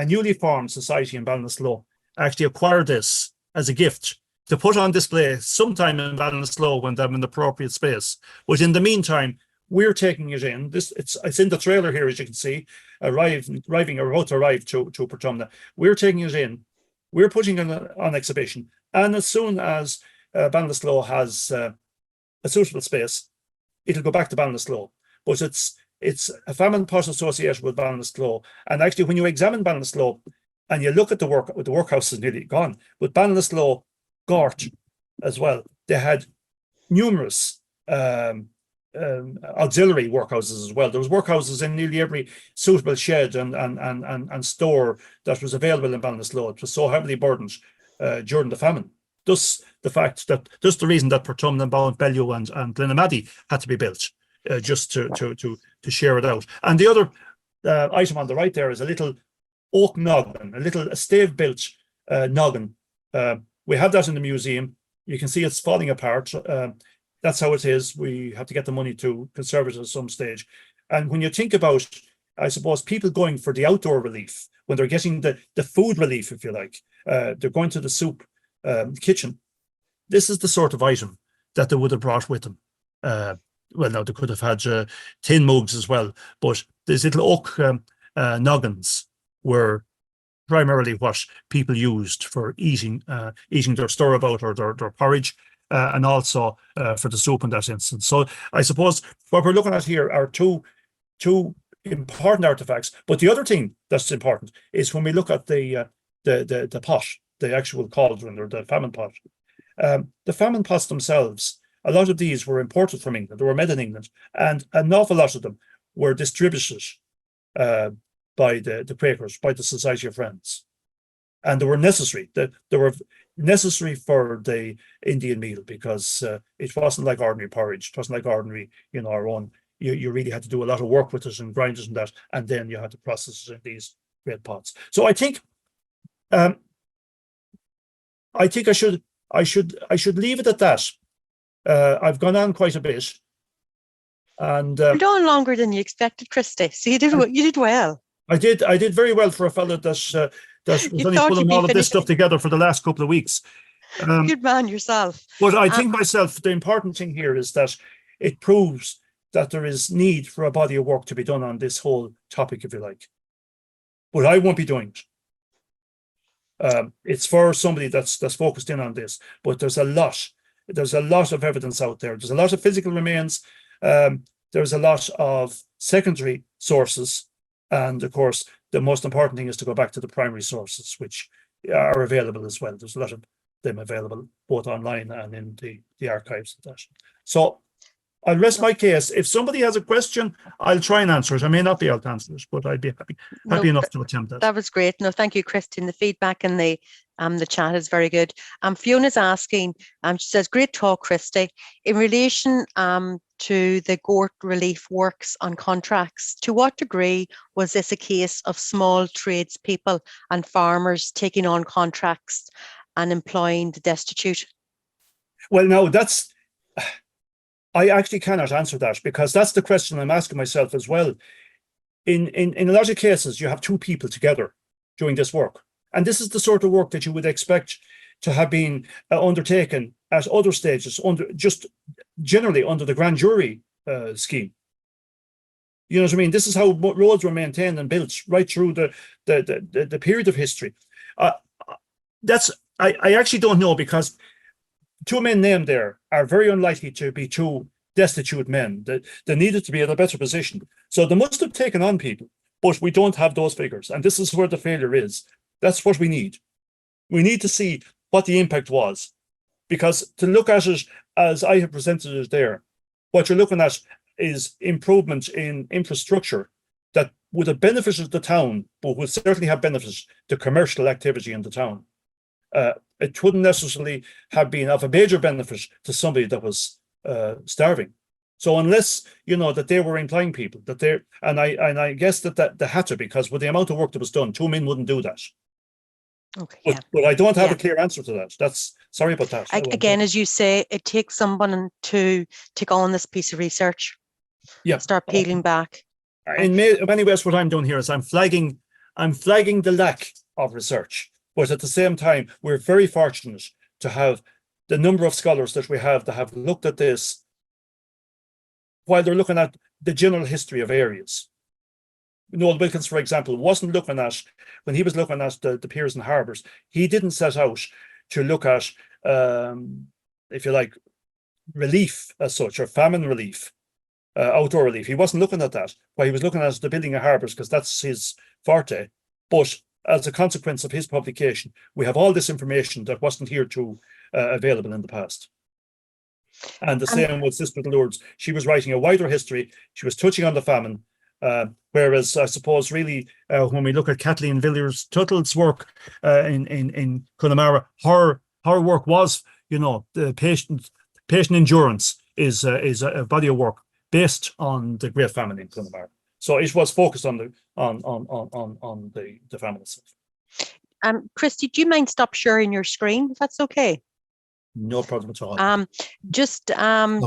newly formed society in Ballinasloe actually acquired this as a gift to put on display sometime in Ballinasloe when they're in the appropriate space. But in the meantime, we're taking it in. It's in the trailer here, as you can see, arriving or about to arrive to Portumna. We're taking it in. We're putting it on exhibition. And as soon as Ballinasloe has a suitable space, it'll go back to Ballinasloe. But it's a famine pot associated with Ballinasloe. And actually, when you examine Ballinasloe and you look at the workhouse is nearly gone, but Ballinasloe Gort as well, they had numerous auxiliary workhouses as well. There was workhouses in nearly every suitable shed and store that was available in Ballinasloe. It was so heavily burdened during the famine. Thus, the reason that Portumna and Ballinbellew and Glenamaddy had to be built, just to share it out. And the other item on the right there is a little oak noggin, a stave-built noggin. We have that in the museum. You can see it's falling apart. That's how it is. We have to get the money to conserve it at some stage. And when you think about, I suppose, people going for the outdoor relief, when they're getting the food relief, if you like, they're going to the soup kitchen. This is the sort of item that they would have brought with them. Well, now they could have had tin mugs as well, but these little oak noggins were primarily what people used for eating their stirabout or their porridge. And also for the soup in that instance. So I suppose what we're looking at here are two important artifacts. But the other thing that's important is when we look at the pot, the actual cauldron or the famine pot. The famine pots themselves, a lot of these were imported from England. They were made in England, and an awful lot of them were distributed by the Quakers, by the Society of Friends, and they were necessary. They were necessary for the Indian meal because it wasn't like ordinary porridge. It wasn't like ordinary, our own. You really had to do a lot of work with it and grind it and that, and then you had to process it in these great pots. So I think I should leave it at that. I've gone on quite a bit, and You're doing longer than you expected, Christy. So you did well. I did very well for a fellow that was only pulling all of this stuff together for the last couple of weeks. Good man yourself. But I think myself, the important thing here is that it proves that there is need for a body of work to be done on this whole topic, if you like. But I won't be doing it. It's for somebody that's focused in on this. But there's a lot of evidence out there. There's a lot of physical remains. There's a lot of secondary sources. And of course, the most important thing is to go back to the primary sources, which are available as well. There's a lot of them available both online and in the archives of that. So I'll rest my case. If somebody has a question, I'll try and answer it. I may not be able to answer it, but I'd be happy enough to attempt that. That was great. No, thank you, Christine. The feedback and the chat is very good. Fiona's asking, she says, great talk, Christy. In relation to the Gort relief works on contracts, to what degree was this a case of small tradespeople and farmers taking on contracts and employing the destitute? Well, no, I actually cannot answer that, because that's the question I'm asking myself as well. In a lot of cases, you have two people together doing this work. And this is the sort of work that you would expect to have been undertaken at other stages, generally under the grand jury scheme. You know what I mean? This is how roads were maintained and built right through the period of history. I actually don't know, because two men named there are very unlikely to be two destitute men. They needed to be in a better position. So they must have taken on people, but we don't have those figures. And this is where the failure is. That's what we need. We need to see what the impact was, because to look at it as I have presented it there, what you're looking at is improvement in infrastructure that would have benefited the town, but would certainly have benefited the commercial activity in the town. It wouldn't necessarily have been of a major benefit to somebody that was starving. So unless, that they were employing people, and I guess that they had to, because with the amount of work that was done, 2 men wouldn't do that. Okay, yeah. But I don't have a clear answer to that. Sorry about that. Again, as you say, it takes someone to take on this piece of research. Yeah. Start peeling back. In many ways, what I'm doing here is I'm flagging the lack of research. But at the same time, we're very fortunate to have the number of scholars that we have that have looked at this while they're looking at the general history of areas. Noel Wilkins, for example, wasn't looking at, when he was looking at the piers and harbours, he didn't set out to look at, if you like, relief as such, or famine relief, outdoor relief. He wasn't looking at that. What he was looking at is the building of harbours, because that's his forte. But as a consequence of his publication, we have all this information that wasn't heretofore available in the past. And the same with Sister Lourdes. She was writing a wider history. She was touching on the famine. Whereas I suppose really when we look at Kathleen Villiers-Tuttle's work in Connemara, her work was, the patient endurance is a body of work based on the Great Famine in Connemara. So it was focused on the famine itself. Christy, do you mind stop sharing your screen, if that's okay? No problem at all. Not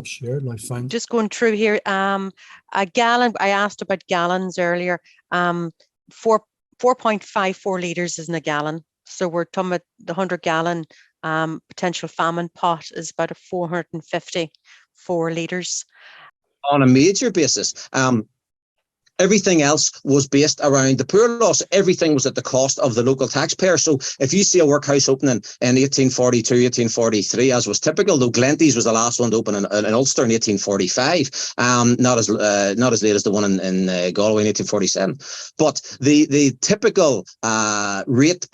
shared, I find. Just going through here, a gallon, I asked about gallons earlier. 4.54 litres is in a gallon. So we're talking about the 100-gallon potential famine pot is about 454 litres. On a major basis. Everything else was based around the poor law. So everything was at the cost of the local taxpayer. So if you see a workhouse opening in 1842, 1843, as was typical, though Glenties was the last one to open in Ulster in 1845, not as late as the one in Galway in 1847. But the typical poor rate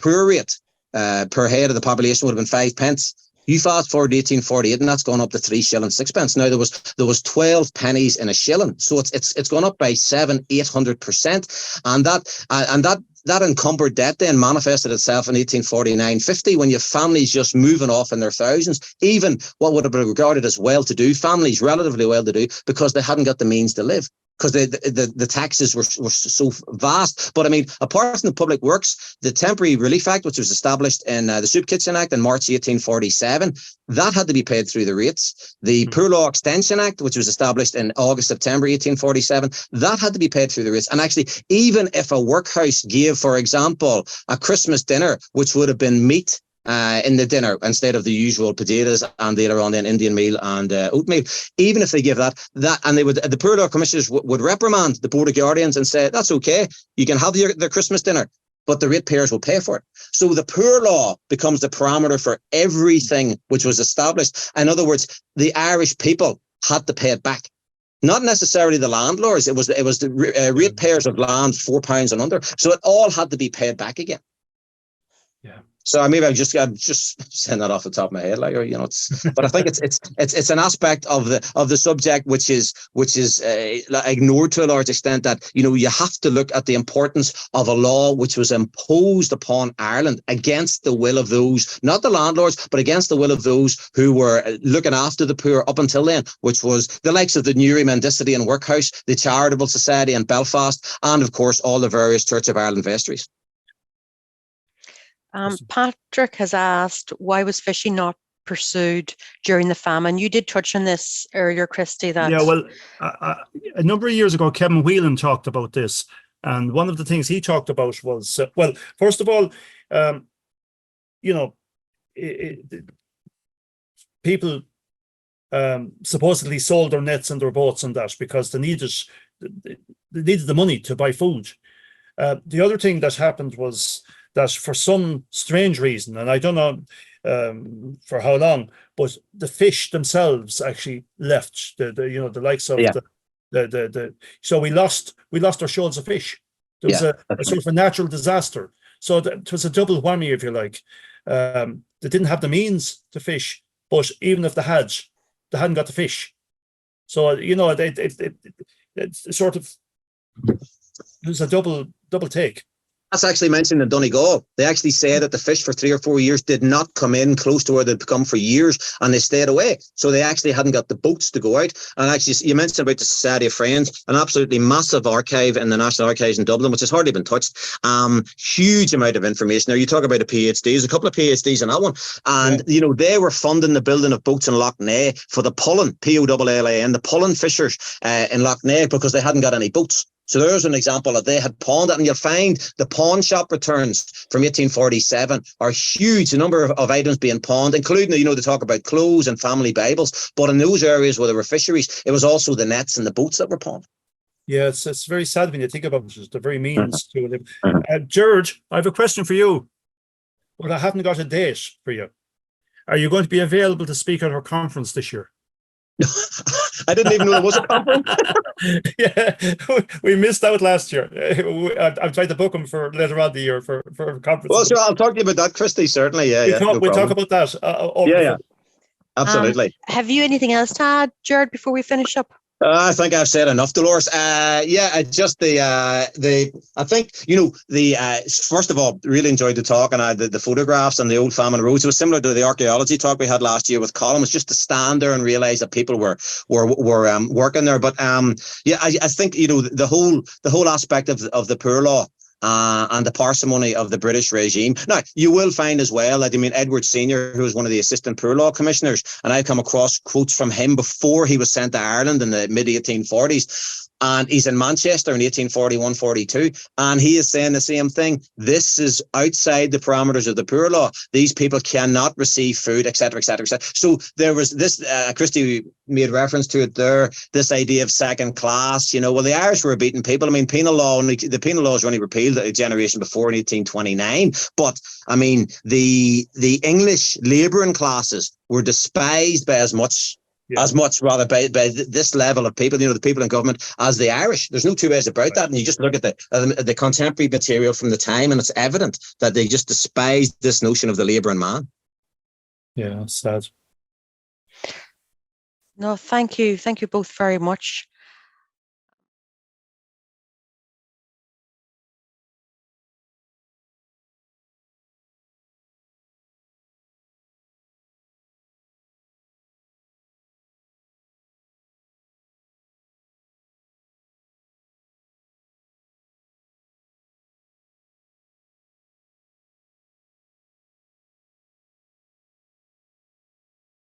per head of the population would have been 5 pence. You fast forward to 1848, and that's gone up to 3 shillings 6 pence. Now there was 12 pennies in a shilling, so it's gone up by 700-800%, and that encumbered debt then manifested itself in 1849-50 when you have families just moving off in their thousands, even what would have been regarded as well-to-do families, relatively well-to-do, because they hadn't got the means to live, because the taxes were so vast. But I mean, apart from the Public Works, the Temporary Relief Act, which was established in the Soup Kitchen Act in March 1847, that had to be paid through the rates. The Poor Law Extension Act, which was established in September 1847, that had to be paid through the rates. And actually, even if a workhouse gave, for example, a Christmas dinner, which would have been meat in the dinner instead of the usual potatoes and later on then Indian meal and oatmeal, even if they give that and the Poor Law Commissioners would reprimand the Board of Guardians and say, that's okay, you can have their Christmas dinner, but the ratepayers will pay for it. So the poor law becomes the parameter for everything which was established. In other words, the Irish people had to pay it back. Not necessarily the landlords. It was the ratepayers of land, £4 and under. So it all had to be paid back again. Yeah. So maybe I'm just saying that off the top of my head, but I think it's an aspect of the subject which is ignored to a large extent, that you have to look at the importance of a law which was imposed upon Ireland against the will of those, not the landlords, but against the will of those who were looking after the poor up until then, which was the likes of the Newry Mendicity and Workhouse, the Charitable Society in Belfast, and of course all the various Church of Ireland vestries. Patrick has asked, why was fishing not pursued during the famine? You did touch on this earlier, Christy. Yeah, well, a number of years ago, Kevin Whelan talked about this. And one of the things he talked about was, first of all, people supposedly sold their nets and their boats and that because they needed the money to buy food. The other thing that happened was that for some strange reason, and I don't know for how long, but the fish themselves actually left the likes of so we lost our shoals of fish. There was a sort of a natural disaster. So it was a double whammy, if you like. They didn't have the means to fish, but even if they hadn't got the fish. So it sort of, there's a double take. That's actually mentioned in Donegal. They actually say that the fish for 3 or 4 years did not come in close to where they'd come for years, and they stayed away. So they actually hadn't got the boats to go out. And actually, you mentioned about the Society of Friends, an absolutely massive archive in the National Archives in Dublin, which has hardly been touched. Huge amount of information. Now, you talk about a PhD, there's a couple of PhDs in that one. And, they were funding the building of boats in Lough Neagh for the pollen, P-O-L-L-A-N, the pollen fishers in Lough Neagh, because they hadn't got any boats. So there's an example that they had pawned it, and you'll find the pawn shop returns from 1847 are huge. The number of items being pawned, including, they talk about clothes and family Bibles. But in those areas where there were fisheries, it was also the nets and the boats that were pawned. Yeah, it's very sad when you think about it. It's the very means to it. George, I have a question for you, but I haven't got a date for you. Are you going to be available to speak at our conference this year? I didn't even know there was a conference. Yeah, we missed out last year. I'm trying to book them for later on the year for a conference. Well, sure, I'll talk to you about that, Christy, certainly. We'll talk about that. Absolutely. Have you anything else to add, Jared, before we finish up? I think I've said enough, Dolores. I think, first of all, really enjoyed the talk, and the photographs and the old Famine roads. It was similar to the archaeology talk we had last year with Colin. It's just to stand there and realize that people were working there. But I think, the whole aspect of the poor law, and the parsimony of the British regime. Now, you will find as well that, Edward Senior, who was one of the assistant poor law commissioners, and I've come across quotes from him before he was sent to Ireland in the mid-1840s. And he's in Manchester in 1841-42, and he is saying the same thing. This is outside the parameters of the poor law. These people cannot receive food, etc., etc., etc. So there was this, Christy made reference to it there, this idea of second class. The Irish were beating people. The penal law was only repealed a generation before in 1829. But, the English labouring classes were despised by as much rather by this level of people, the people in government, as the Irish. There's no two ways about that. And you just look at the contemporary material from the time, and it's evident that they just despised this notion of the labouring man. Yeah, sad. No, thank you. Thank you both very much.